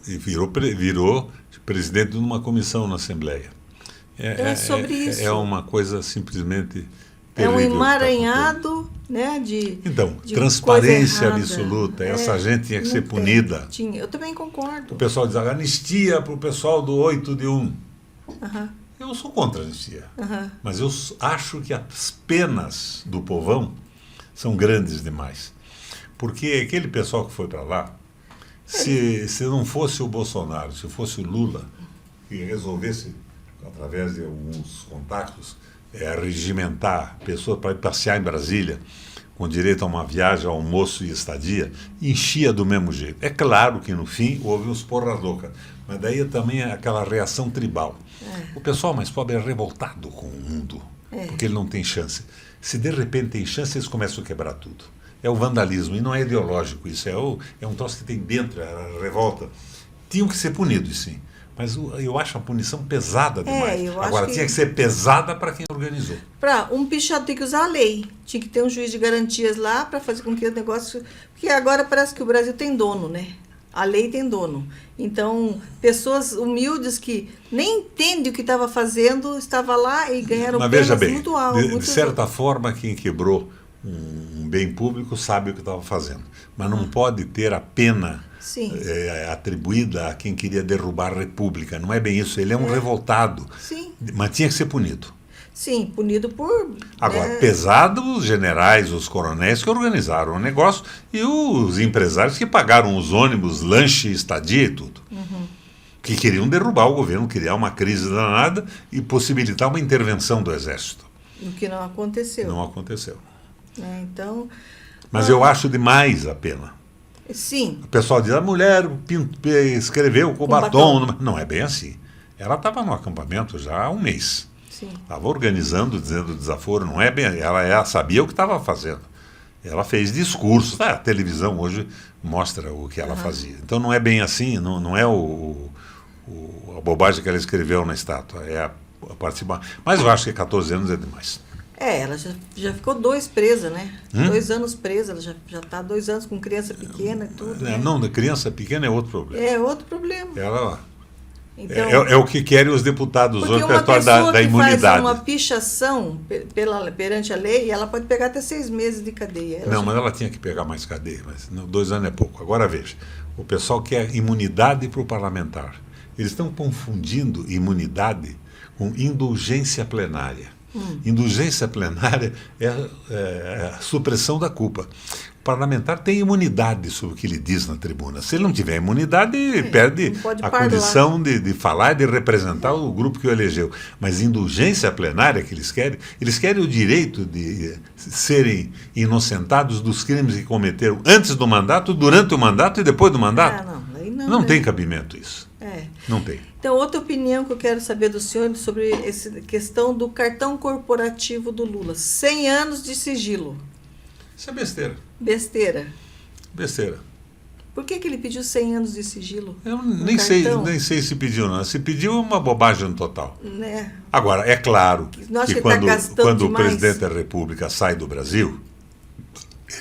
E virou presidente de uma comissão na Assembleia. É sobre isso. É uma coisa simplesmente terrível. É um emaranhado, né, Então, transparência absoluta. Essa gente tinha que ser punida. Eu também concordo. O pessoal diz anistia para o pessoal do 8 de 1. Eu sou contra a anistia. Mas eu acho que as penas do povão são grandes demais. Porque aquele pessoal que foi para lá, Se não fosse o Bolsonaro, se fosse o Lula, que resolvesse, através de alguns contactos, regimentar pessoas para ir passear em Brasília, com direito a uma viagem, almoço e estadia, enchia do mesmo jeito. É claro que, no fim, houve uns porra louca, mas daí também é aquela reação tribal. O pessoal mais pobre é revoltado com o mundo, porque ele não tem chance. Se de repente tem chance, eles começam a quebrar tudo. É o vandalismo, e não é ideológico, isso é um troço que tem dentro, é a revolta. Tinham que ser punidos, sim. Mas eu acho a punição pesada demais. Agora, tinha que ser pesada para quem organizou. Para um pichado tem que usar a lei. Tinha que ter um juiz de garantias lá para fazer com que o negócio... Porque agora parece que o Brasil tem dono, né? A lei tem dono. Então, pessoas humildes que nem entendem o que estava fazendo, estavam lá e ganharam penas muito altas. De certa forma, quem quebrou um bem público sabe o que estava fazendo. Mas não pode ter a pena atribuída a quem queria derrubar a República. Não é bem isso. Ele é um revoltado. Sim. Mas tinha que ser punido. Sim, punido por... Agora, pesado os generais, os coronéis que organizaram o negócio e os empresários que pagaram os ônibus, lanche, estadia e tudo. Que queriam derrubar o governo, criar uma crise danada e possibilitar uma intervenção do Exército. O que não aconteceu. Não aconteceu. Então... Mas eu acho demais a pena. Sim. O pessoal diz, a mulher escreveu com batom. Não é bem assim. Ela estava no acampamento já há um mês. Estava organizando, dizendo o desaforo. Não é bem. Ela sabia o que estava fazendo. Ela fez discurso. A televisão hoje mostra o que ela fazia. Então não é bem assim. Não é a bobagem que ela escreveu na estátua. É a participar. Mas eu acho que 14 anos é demais. Ela já ficou 2 presa, né? 2 anos presa, ela já está 2 anos com criança pequena e tudo. Né? Não, da criança pequena é outro problema. É outro problema. Ela é o que querem os deputados hoje, o repertório da imunidade. Faz uma pichação perante a lei, ela pode pegar até 6 meses de cadeia. Mas ela tinha que pegar mais cadeia, mas 2 anos é pouco. Agora veja, o pessoal quer imunidade para o parlamentar. Eles estão confundindo imunidade com indulgência plenária. Indulgência plenária é a supressão da culpa. O parlamentar tem imunidade sobre o que ele diz na tribuna. Se ele não tiver imunidade, ele perde a condição de falar e de representar o grupo que o elegeu. Mas indulgência plenária que eles querem o direito de serem inocentados dos crimes que cometeram antes do mandato, durante o mandato e depois do mandato. Não tem cabimento isso. Não tem. Então, outra opinião que eu quero saber do senhor sobre essa questão do cartão corporativo do Lula. 100 anos de sigilo. Isso é besteira. Besteira. Por que ele pediu 100 anos de sigilo? Eu nem sei se pediu, não. Se pediu é uma bobagem total. Agora, é claro que quando o presidente da República sai do Brasil,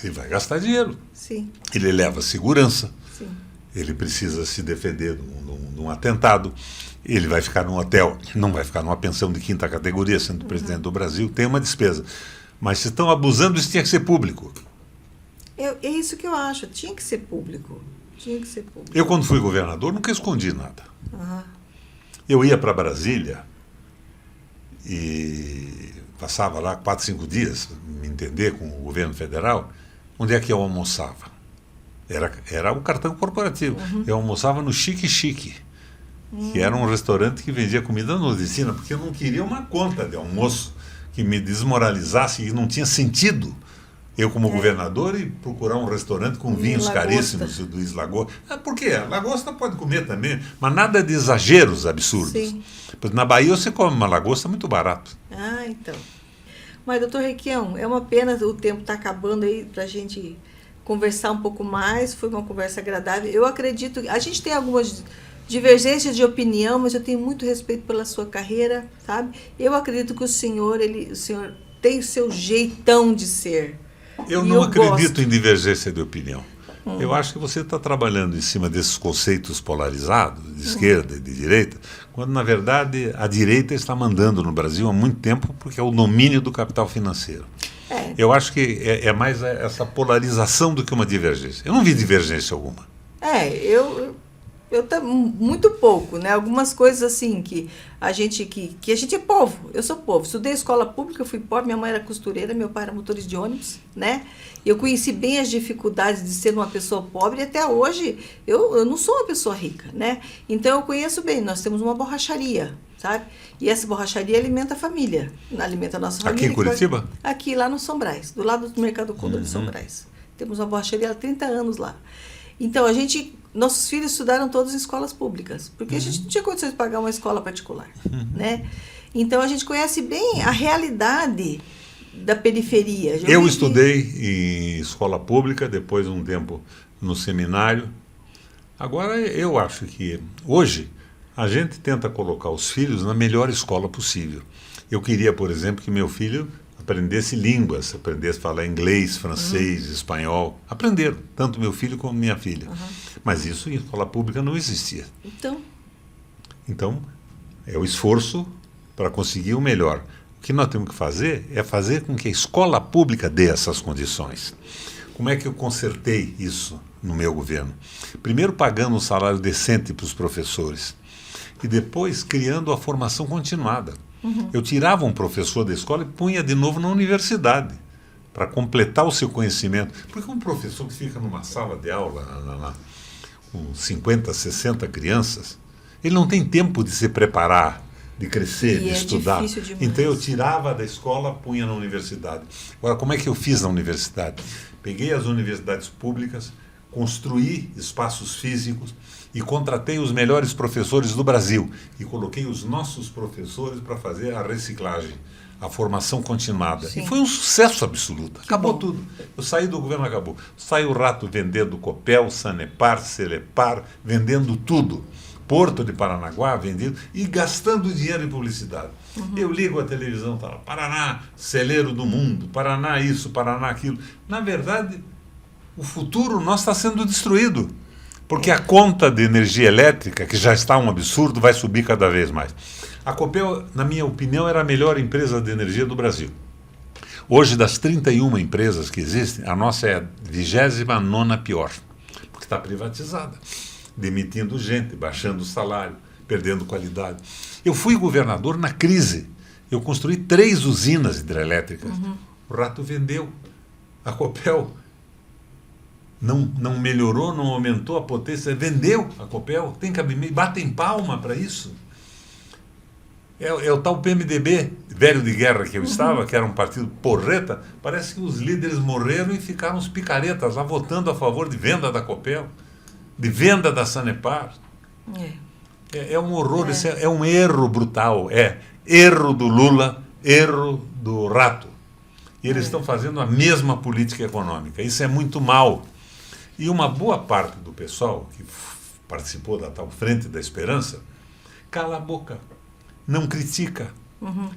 ele vai gastar dinheiro. Sim. Ele leva segurança. Sim. Ele precisa se defender de um atentado, ele vai ficar num hotel, não vai ficar numa pensão de 5ª categoria, sendo presidente do Brasil, tem uma despesa. Mas se estão abusando, isso tinha que ser público. É isso que eu acho, tinha que ser público. Eu, quando fui governador, nunca escondi nada. Eu ia para Brasília e passava lá 4, 5 dias, me entender, com o governo federal, onde é que eu almoçava. Era o cartão corporativo. Eu almoçava no Chique Chique, que era um restaurante que vendia comida nordestina, porque eu não queria uma conta de almoço que me desmoralizasse, e não tinha sentido eu, como governador, e procurar um restaurante com vinhos caríssimos do Islagosta. Por quê? A lagosta pode comer também, mas nada de exageros absurdos. Sim. Na Bahia você come uma lagosta muito barato. Então. Mas, doutor Requião, é uma pena o tempo estar acabando aí para a gente conversar um pouco mais. Foi uma conversa agradável. Eu acredito, a gente tem algumas divergências de opinião, mas eu tenho muito respeito pela sua carreira, sabe? Eu acredito que o senhor tem o seu jeitão de ser. Eu não acredito em divergência de opinião. Eu acho que você está trabalhando em cima desses conceitos polarizados, de esquerda e de direita, quando, na verdade, a direita está mandando no Brasil há muito tempo, porque é o domínio do capital financeiro. Eu acho que é mais essa polarização do que uma divergência. Eu não vi divergência alguma. Muito pouco, né? Algumas coisas assim que a gente é povo. Eu sou povo. Estudei escola pública, eu fui pobre, minha mãe era costureira, meu pai era motorista de ônibus, né? Eu conheci bem as dificuldades de ser uma pessoa pobre e até hoje eu não sou uma pessoa rica, né? Então eu conheço bem. Nós temos uma borracharia, sabe? E essa borracharia alimenta a família, alimenta a nossa família. Aqui em Curitiba? Aqui, lá no São Brás, do lado do Mercado Condor de São Brás. Temos uma borracharia há 30 anos lá. Então, nossos filhos estudaram todos em escolas públicas, porque a gente não tinha condições de pagar uma escola particular, né? Então, a gente conhece bem a realidade da periferia. Eu estudei em escola pública, depois um tempo no seminário. Agora, eu acho que hoje a gente tenta colocar os filhos na melhor escola possível. Eu queria, por exemplo, que meu filho aprendesse línguas, aprendesse a falar inglês, francês, espanhol. Aprenderam, tanto meu filho como minha filha. Mas isso em escola pública não existia. Então, é o esforço para conseguir o melhor. O que nós temos que fazer é fazer com que a escola pública dê essas condições. Como é que eu consertei isso no meu governo? Primeiro pagando um salário decente para os professores e depois criando a formação continuada. Eu tirava um professor da escola e punha de novo na universidade, para completar o seu conhecimento. Porque um professor que fica numa sala de aula com 50, 60 crianças, ele não tem tempo de se preparar, de crescer, de estudar. Então eu tirava da escola, punha na universidade. Agora, como é que eu fiz na universidade? Peguei as universidades públicas, construí espaços físicos e contratei os melhores professores do Brasil e coloquei os nossos professores para fazer a reciclagem, a formação continuada. Sim. E foi um sucesso absoluto. Acabou tudo. Eu saí do governo, acabou. Saiu o rato vendendo Copel, Sanepar, Celepar, vendendo tudo. Porto de Paranaguá vendido e gastando dinheiro em publicidade. Eu ligo a televisão, tá lá, Paraná, celeiro do mundo, Paraná isso, Paraná aquilo. Na verdade, o futuro nosso está sendo destruído. Porque a conta de energia elétrica, que já está um absurdo, vai subir cada vez mais. A Copel, na minha opinião, era a melhor empresa de energia do Brasil. Hoje, das 31 empresas que existem, a nossa é a 29ª pior, porque está privatizada, demitindo gente, baixando o salário, perdendo qualidade. Eu fui governador na crise. Eu construí 3 usinas hidrelétricas. O rato vendeu. A Copel não melhorou, não aumentou a potência, vendeu a Copel, tem cabimento, batem palma para isso. É o tal PMDB, velho de guerra que eu estava, que era um partido porreta, parece que os líderes morreram e ficaram os picaretas lá votando a favor de venda da Copel, de venda da Sanepar. É um horror, é um erro brutal, erro do Lula, erro do rato. E eles estão fazendo a mesma política econômica, isso é muito mal. E uma boa parte do pessoal que participou da tal Frente da Esperança cala a boca, não critica.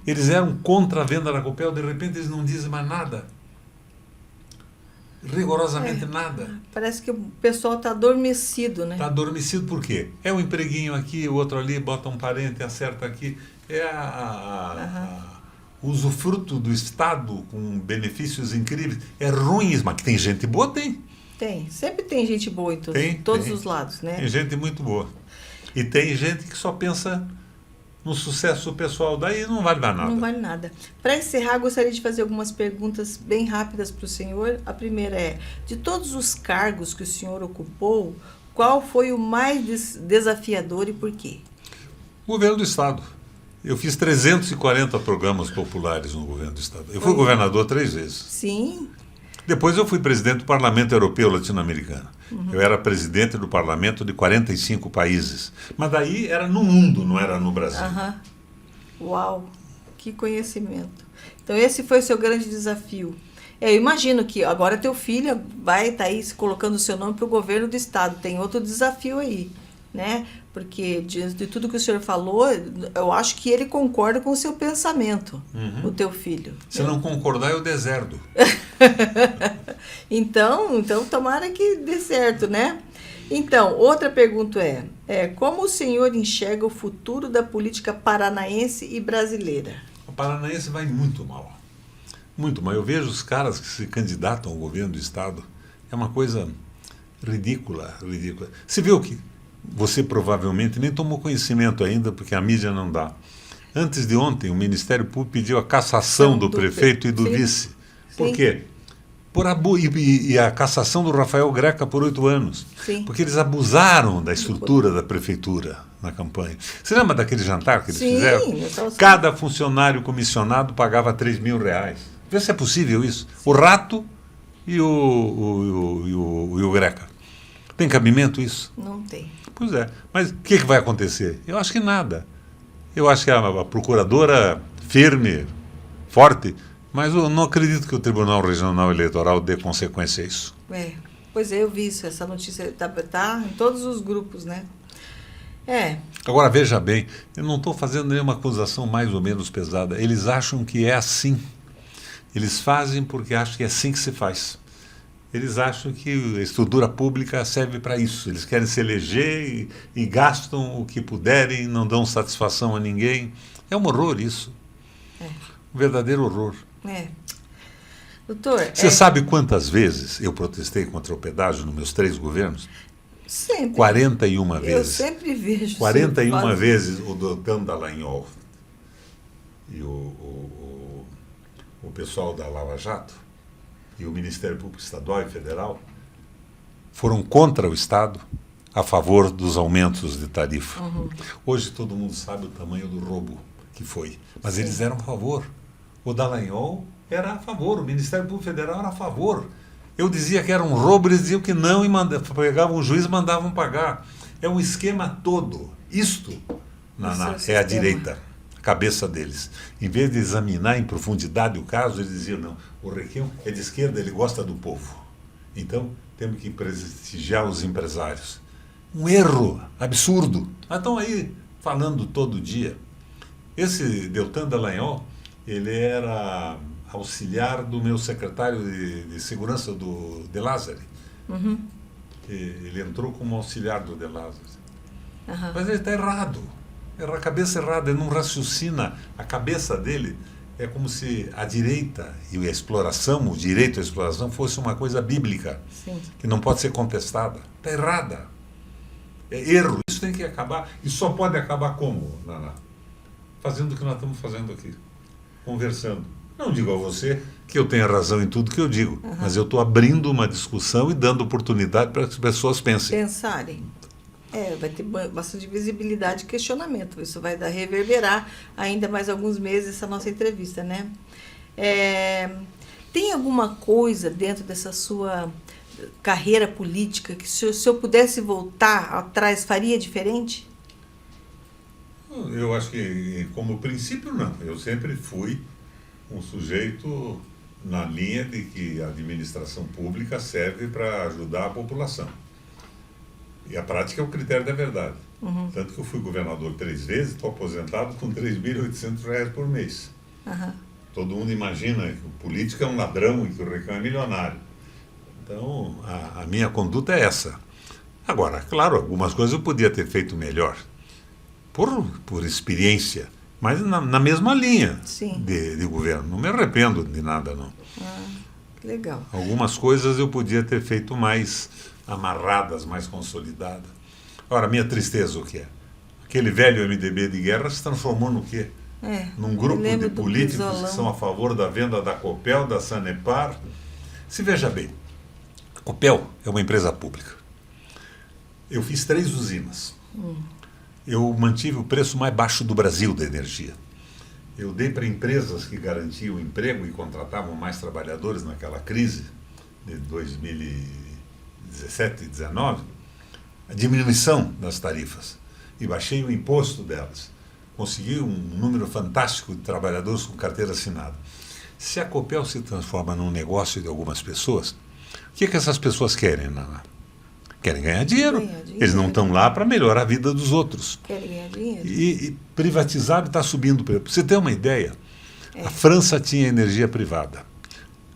Eles eram contra a venda da Copel, de repente eles não dizem mais nada. Rigorosamente nada. Parece que o pessoal está adormecido, né? Está adormecido por quê? É um empreguinho aqui, o outro ali, bota um parente, acerta aqui. É o usufruto do Estado com benefícios incríveis. É ruim, mas que tem gente boa, tem. Tem, sempre tem gente boa em todos os lados, né? Tem gente muito boa. E tem gente que só pensa no sucesso pessoal, daí não vale mais nada. Não vale nada. Para encerrar, gostaria de fazer algumas perguntas bem rápidas para o senhor. A primeira é, de todos os cargos que o senhor ocupou, qual foi o mais desafiador e por quê? Governo do Estado. Eu fiz 340 programas populares no governo do Estado. Eu fui governador 3 vezes. Sim. Depois eu fui presidente do Parlamento Europeu Latino-Americano. Eu era presidente do parlamento de 45 países. Mas daí era no mundo, não era no Brasil. Uau, que conhecimento. Então esse foi o seu grande desafio. Eu imagino que agora teu filho vai estar aí colocando o seu nome para o governo do Estado. Tem outro desafio aí, né? Porque diante de tudo que o senhor falou, eu acho que ele concorda com o seu pensamento, o teu filho. Se não concordar, eu deserto. Então, tomara que dê certo, né? Então, outra pergunta como o senhor enxerga o futuro da política paranaense e brasileira? O paranaense vai muito mal. Muito mal. Eu vejo os caras que se candidatam ao governo do Estado. É uma coisa ridícula, ridícula. Você viu que você provavelmente nem tomou conhecimento ainda, porque a mídia não dá. Antes de ontem, o Ministério Público pediu a cassação do prefeito e do Sim. vice. Por Sim. quê? E a cassação do Rafael Greca por 8 anos. Sim. Porque eles abusaram da estrutura da prefeitura na campanha. Você lembra daquele jantar que eles Sim, fizeram? eu tava- Cada funcionário comissionado pagava R$3.000. Vê se é possível isso. O Rato e o Greca. Tem cabimento isso? Não tem. Pois é. Mas o que vai acontecer? Eu acho que nada. Eu acho que a procuradora firme, forte, mas eu não acredito que o Tribunal Regional Eleitoral dê consequência a isso. Pois é, eu vi isso, essa notícia tá em todos os grupos, né? Agora, veja bem, eu não estou fazendo nenhuma acusação mais ou menos pesada. Eles acham que é assim. Eles fazem porque acham que é assim que se faz. Eles acham que a estrutura pública serve para isso. Eles querem se eleger e gastam o que puderem, não dão satisfação a ninguém. É um horror isso. Um verdadeiro horror. Doutor... Você sabe quantas vezes eu protestei contra o pedágio nos meus 3 governos? Sempre. 41 Eu vezes. sempre vejo. 41 sempre vezes o Doutor Dallagnol e o pessoal da Lava Jato e o Ministério Público Estadual e Federal foram contra o Estado a favor dos aumentos de tarifa. Hoje todo mundo sabe o tamanho do roubo que foi, mas Sim. eles eram a favor. O Dallagnol era a favor, o Ministério Público Federal era a favor. Eu dizia que era um roubo, eles diziam que não e pegavam o juiz e mandavam pagar. É um esquema todo. Isto Esse é o é a sistema. direita, a cabeça deles. Em vez de examinar em profundidade o caso, eles diziam, não, o Requião é de esquerda, ele gosta do povo. Então, temos que prestigiar os empresários. Um erro absurdo. Mas estão aí falando todo dia. Esse Deltan Dallagnol, ele era auxiliar do meu secretário de segurança do De Lázari. Ele entrou como auxiliar do De Lázari. Mas ele está errado. Era a cabeça errada, ele não raciocina. A cabeça dele é como se a direita e a exploração, o direito à exploração, fosse uma coisa bíblica, Sim. que não pode ser contestada. Está errada. É erro. Isso tem que acabar. E só pode acabar como, Naná? Fazendo o que nós estamos fazendo aqui. Conversando. Não digo a você que eu tenha razão em tudo que eu digo, mas eu estou abrindo uma discussão e dando oportunidade para que as pessoas pensem. Pensarem. Vai ter bastante visibilidade e questionamento. Isso vai reverberar ainda mais alguns meses essa nossa entrevista, né? Tem alguma coisa dentro dessa sua carreira política que se eu pudesse voltar atrás faria diferente? Eu acho que, como princípio, não. Eu sempre fui um sujeito na linha de que a administração pública serve para ajudar a população. E a prática é o critério da verdade. Tanto que eu fui governador 3 vezes, estou aposentado com R$3.800 por mês. Todo mundo imagina que o político é um ladrão e que o Requião é milionário. Então, a minha conduta é essa. Agora, claro, algumas coisas eu podia ter feito melhor, por experiência, mas na mesma linha de governo. Não me arrependo de nada, não. Que legal. Algumas coisas eu podia ter feito mais amarradas, mais consolidadas. Ora, minha tristeza o que é? Aquele velho MDB de guerra se transformou no quê? Num grupo de políticos que são a favor da venda da Copel, da Sanepar. Se veja bem, a Copel é uma empresa pública. Eu fiz 3 usinas. Eu mantive o preço mais baixo do Brasil da energia. Eu dei para empresas que garantiam emprego e contratavam mais trabalhadores naquela crise de 2017 e 2019, a diminuição das tarifas. E baixei o imposto delas. Consegui um número fantástico de trabalhadores com carteira assinada. Se a Copel se transforma num negócio de algumas pessoas, o que essas pessoas querem, Naná? Querem ganhar dinheiro. Eles não estão lá para melhorar a vida dos outros. Querem ganhar dinheiro. E privatizar está subindo. Para você ter uma ideia, a França tinha energia privada.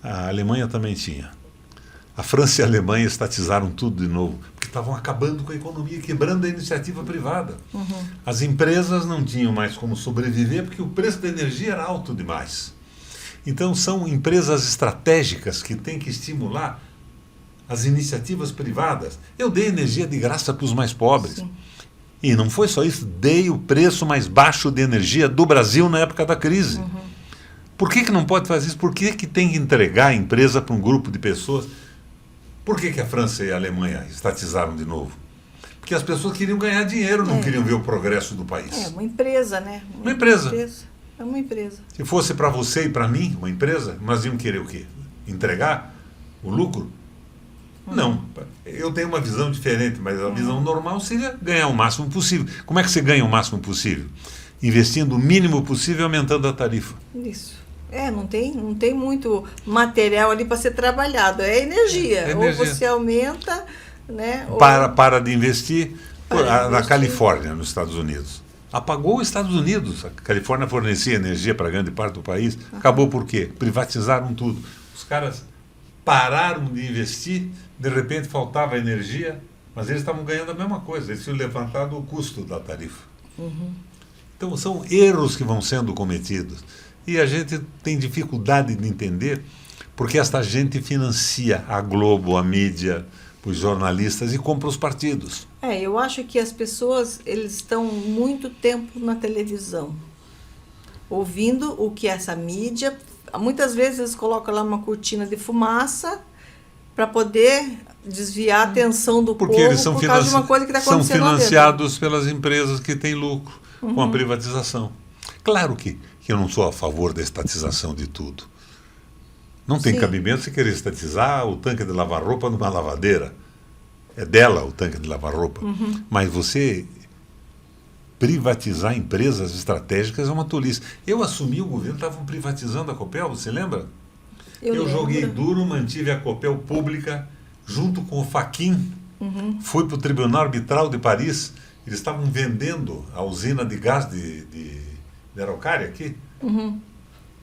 A Alemanha também tinha. A França e a Alemanha estatizaram tudo de novo, porque estavam acabando com a economia, quebrando a iniciativa privada. As empresas não tinham mais como sobreviver, porque o preço da energia era alto demais. Então, são empresas estratégicas que têm que estimular as iniciativas privadas. Eu dei energia de graça para os mais pobres. Sim. E não foi só isso, dei o preço mais baixo de energia do Brasil na época da crise. Por que não pode fazer isso? Por que tem que entregar a empresa para um grupo de pessoas? Por que a França e a Alemanha estatizaram de novo? Porque as pessoas queriam ganhar dinheiro, não queriam ver o progresso do país. É uma empresa, né? Uma empresa. É uma empresa. Se fosse para você e para mim, uma empresa, nós íamos querer o quê? Entregar o lucro? Não. Eu tenho uma visão diferente, mas a visão normal seria ganhar o máximo possível. Como é que você ganha o máximo possível? Investindo o mínimo possível e aumentando a tarifa. Isso. Não tem muito material ali para ser trabalhado. É energia. Energia. Ou você aumenta, né? Para de investir. Na investir. Califórnia, nos Estados Unidos. Apagou os Estados Unidos. A Califórnia fornecia energia para grande parte do país. Acabou por quê? Privatizaram tudo. Os caras pararam de investir, de repente faltava energia, mas eles estavam ganhando a mesma coisa. Eles tinham levantado o custo da tarifa. Então são erros que vão sendo cometidos. E a gente tem dificuldade de entender porque esta gente financia a Globo, a mídia, os jornalistas e compra os partidos. Eu acho que as pessoas eles estão muito tempo na televisão, ouvindo o que essa mídia... Muitas vezes eles colocam lá uma cortina de fumaça para poder desviar a atenção do Porque povo eles são por causa de uma coisa que está são acontecendo lá dentro. financiados pelas empresas que têm lucro com a privatização. Claro que eu não sou a favor da estatização de tudo. Não tem Sim. cabimento você querer estatizar o tanque de lavar roupa numa lavadeira. É dela o tanque de lavar roupa. Mas você privatizar empresas estratégicas é uma tolice. Eu assumi o governo, estavam privatizando a Copel, você lembra? Eu joguei duro, mantive a Copel pública, junto com o Fachin. Fui para o Tribunal Arbitral de Paris. Eles estavam vendendo a usina de gás de Araucária aqui.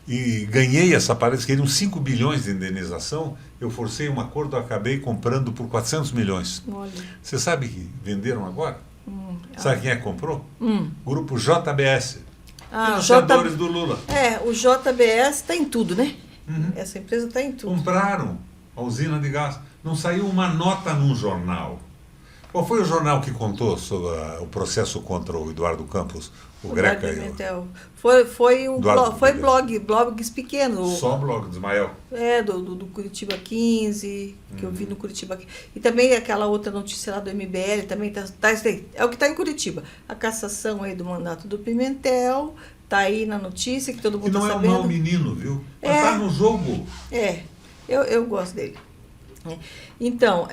E ganhei essa parada, eles queriam 5 bilhões de indenização. Eu forcei um acordo, acabei comprando por 400 milhões. Olha. Você sabe que venderam agora? Sabe quem é que comprou? Grupo JBS. Financiadores do Lula. O JBS está em tudo, né? Essa empresa está em tudo. Compraram a usina de gás. Não saiu uma nota num jornal. Qual foi o jornal que contou sobre o processo contra o Eduardo Campos, o Greca? Foi blogs pequenos. Só blog do Ismael. Do Curitiba 15, que eu vi no Curitiba 15. E também aquela outra notícia lá do MBL, também é o que está em Curitiba. A cassação aí do mandato do Pimentel, está aí na notícia, que todo mundo está sabendo. E não é um mau menino, viu? Mas está no jogo. Eu gosto dele. Então,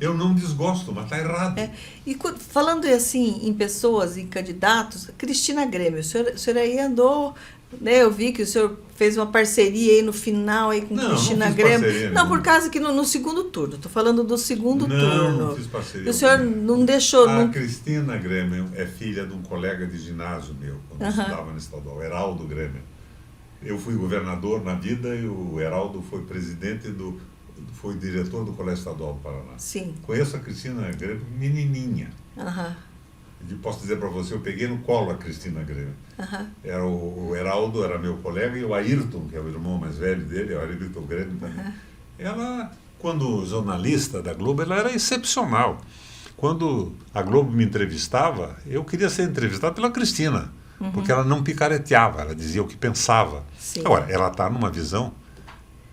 eu não desgosto, mas está errado. E falando assim em pessoas, em candidatos, Cristina Grêmio, o senhor aí andou, né? Eu vi que o senhor fez uma parceria aí no final aí com Cristina Grêmio. Não, por causa que no segundo turno, estou falando do segundo turno. Não fiz parceria. E o senhor não deixou... Cristina Grêmio é filha de um colega de ginásio meu, quando eu estudava no estadual, Heraldo Grêmio. Eu fui governador na vida e o Heraldo foi foi diretor do Colégio Estadual do Paraná. Sim. Conheço a Cristina Grêmio menininha. E posso dizer para você, eu peguei no colo a Cristina Grêmio. Era o Heraldo era meu colega e o Ayrton, que é o irmão mais velho dele, o Ayrton Grêmio também. Ela, quando jornalista da Globo, ela era excepcional. Quando a Globo me entrevistava, eu queria ser entrevistado pela Cristina, porque ela não picareteava, ela dizia o que pensava. Sim. Agora, ela está numa visão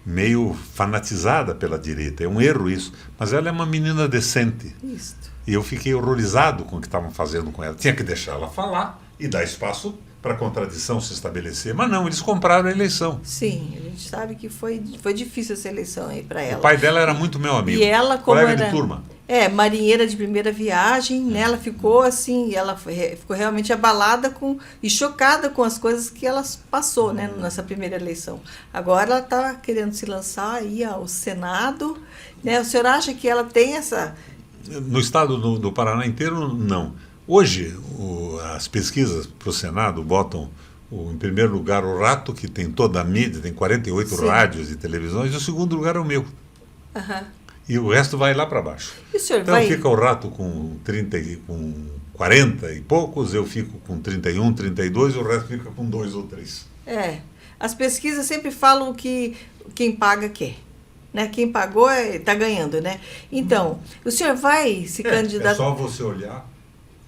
meio fanatizada pela direita. É um erro isso. Mas ela é uma menina decente. Isso. E eu fiquei horrorizado com o que estavam fazendo com ela. Tinha que deixar ela falar e dar espaço para a contradição se estabelecer. Mas não, eles compraram a eleição. Sim, a gente sabe que foi difícil essa eleição aí para ela. O pai dela era muito meu amigo. E ela, como colega de turma. Marinheira de primeira viagem, né? Ela ficou assim, ficou realmente abalada e chocada com as coisas que ela passou, né, nessa primeira eleição. Agora ela está querendo se lançar aí ao Senado, né? O senhor acha que ela tem essa... No estado do Paraná inteiro, não. Hoje, as pesquisas para o Senado botam, em primeiro lugar, o Rato, que tem toda a mídia, tem 48 Sim. rádios e televisões, e o segundo lugar é o meu. E o resto vai lá para baixo. E o senhor então fica o Rato com 40 e poucos, eu fico com 31, 32 e o resto fica com 2 ou 3. As pesquisas sempre falam que quem paga quer. né? Quem pagou está ganhando, né? Então, o senhor vai se candidatar... É só você olhar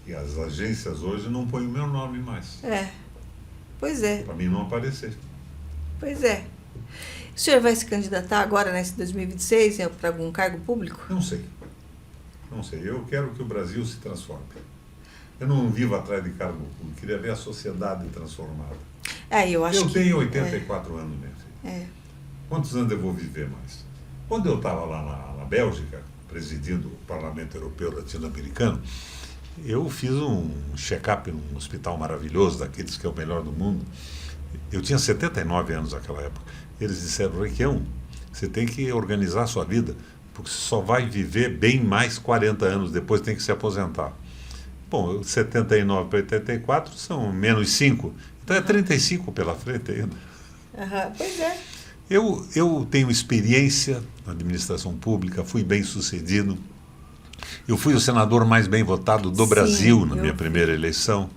e as agências hoje não põem o meu nome mais. Pois é. Para mim não aparecer. Pois é. O senhor vai se candidatar agora, nesse 2026, para algum cargo público? Não sei. Não sei. Eu quero que o Brasil se transforme. Eu não vivo atrás de cargo público. Queria ver a sociedade transformada. Eu tenho 84 anos, minha filha. Quantos anos eu vou viver mais? Quando eu estava lá na Bélgica, presidindo o Parlamento Europeu Latino-Americano, eu fiz um check-up num hospital maravilhoso, daqueles que é o melhor do mundo. Eu tinha 79 anos naquela época. Eles disseram, Requião, você tem que organizar a sua vida, porque você só vai viver bem mais 40 anos, depois tem que se aposentar. Bom, 79 para 84 são menos 5, então é 35 pela frente ainda. Pois é. Eu tenho experiência na administração pública, fui bem sucedido. Eu fui o senador mais bem votado do Brasil na minha primeira eleição.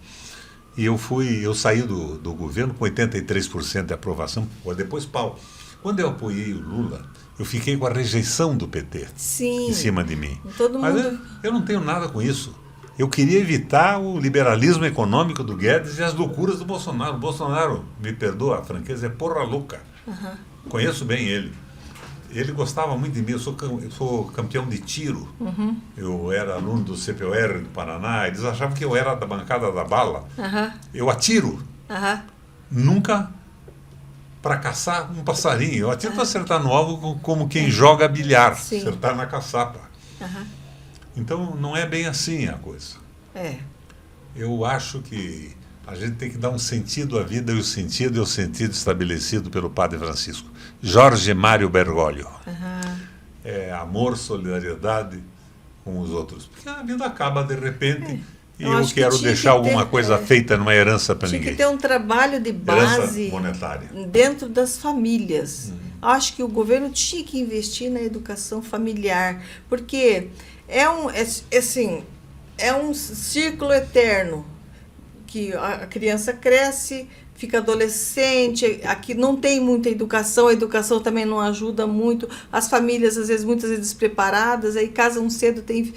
E eu saí do governo com 83% de aprovação, depois pau. Quando eu apoiei o Lula, eu fiquei com a rejeição do PT em cima de mim. Mas eu não tenho nada com isso. Eu queria evitar o liberalismo econômico do Guedes e as loucuras do Bolsonaro. O Bolsonaro, me perdoa a franqueza, é porra louca. Conheço bem ele. Ele gostava muito de mim. Eu sou campeão de tiro. Eu era aluno do CPOR do Paraná. Eles achavam que eu era da bancada da bala. Eu atiro. Nunca para caçar um passarinho. Eu atiro para acertar no alvo como quem joga bilhar. Acertar na caçapa. Então, não é bem assim a coisa. Eu acho que a gente tem que dar um sentido à vida, e o sentido é o sentido estabelecido pelo Padre Francisco. Jorge Mário Bergoglio. É amor, solidariedade com os outros. Porque a vida acaba de repente e eu quero deixar alguma coisa feita numa herança para ninguém. Tinha que ter um trabalho de base herança monetária dentro das famílias. Acho que o governo tinha que investir na educação familiar, porque é um círculo eterno, que a criança cresce, fica adolescente, aqui não tem muita educação, a educação também não ajuda muito, as famílias às vezes muitas vezes despreparadas, aí casam cedo, tem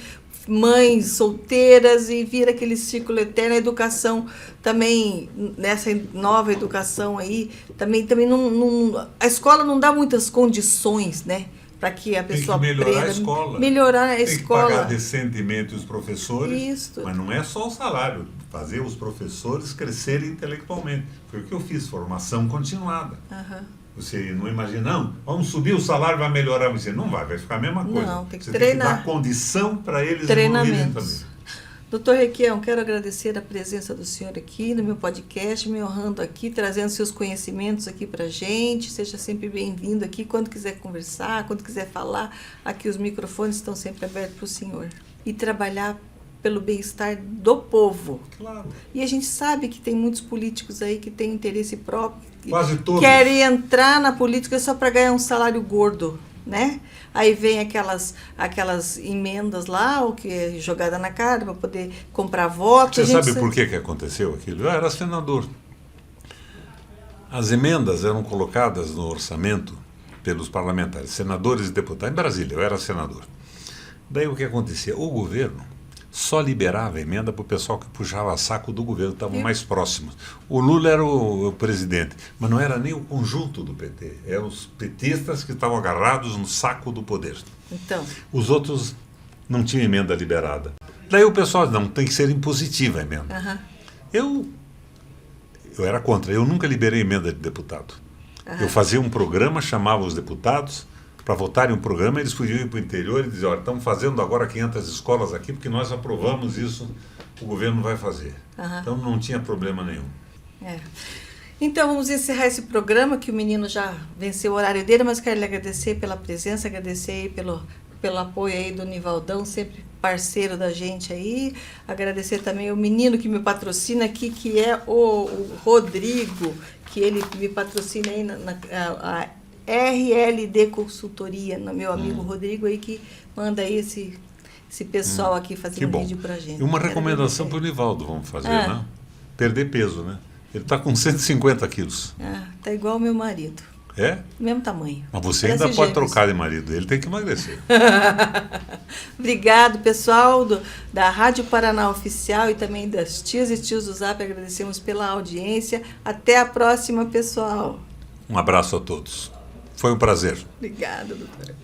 mães solteiras e vira aquele círculo eterno. A educação também, nessa nova educação aí, também não, a escola não dá muitas condições, né, para que a pessoa aprenda. Tem que melhorar a escola. Melhorar a escola. Tem que pagar decentemente os professores. Isso. Mas não é só o salário. Fazer os professores crescerem intelectualmente. Foi o que eu fiz, formação continuada. Você não imagina, não, vamos subir o salário, vai melhorar. Você não vai ficar a mesma coisa. Não, tem que você treinar. Tem que dar condição para eles evoluírem também. Doutor Requião, quero agradecer a presença do senhor aqui no meu podcast, me honrando aqui, trazendo seus conhecimentos aqui para a gente. Seja sempre bem-vindo aqui, quando quiser conversar, quando quiser falar, aqui os microfones estão sempre abertos para o senhor. E trabalhar pelo bem-estar do povo. Claro. E a gente sabe que tem muitos políticos aí que têm interesse próprio, quase todos querem entrar na política só para ganhar um salário gordo, né? Aí vem aquelas emendas lá, o que é jogada na cara para poder comprar votos. Você sabe por que aconteceu aquilo? Eu era senador. As emendas eram colocadas no orçamento pelos parlamentares, senadores e deputados. Em Brasília, eu era senador. Daí o que acontecia? O governo só liberava emenda para o pessoal que puxava saco do governo, estavam mais próximos. O Lula era o presidente, mas não era nem o conjunto do PT, eram os petistas que estavam agarrados no saco do poder. Então. Os outros não tinham emenda liberada. Daí o pessoal, não, tem que ser impositiva a emenda. Eu era contra, eu nunca liberei emenda de deputado. Eu fazia um programa, chamava os deputados para votarem um programa, eles podiam ir para o interior e dizer, olha, estamos fazendo agora 500 escolas aqui, porque nós aprovamos isso, o governo vai fazer. Então não tinha problema nenhum. Então vamos encerrar esse programa, que o menino já venceu o horário dele, mas quero lhe agradecer pela presença, agradecer aí pelo apoio aí do Nivaldão, sempre parceiro da gente aí, agradecer também o menino que me patrocina aqui, que é o Rodrigo, que ele me patrocina aí a RLD Consultoria, meu amigo Rodrigo aí, que manda aí esse pessoal aqui fazer um vídeo pra gente. E uma recomendação para o Nivaldo, vamos fazer, né? Perder peso, né? Ele está com 150 quilos. Tá igual o meu marido. É? Mesmo tamanho. Mas você Parece ainda pode gêmeos. trocar de marido. Ele tem que emagrecer. Obrigado, pessoal da Rádio Paraná Oficial e também das tias e tios do Zap. Agradecemos pela audiência. Até a próxima, pessoal. Um abraço a todos. Foi um prazer. Obrigada, doutora.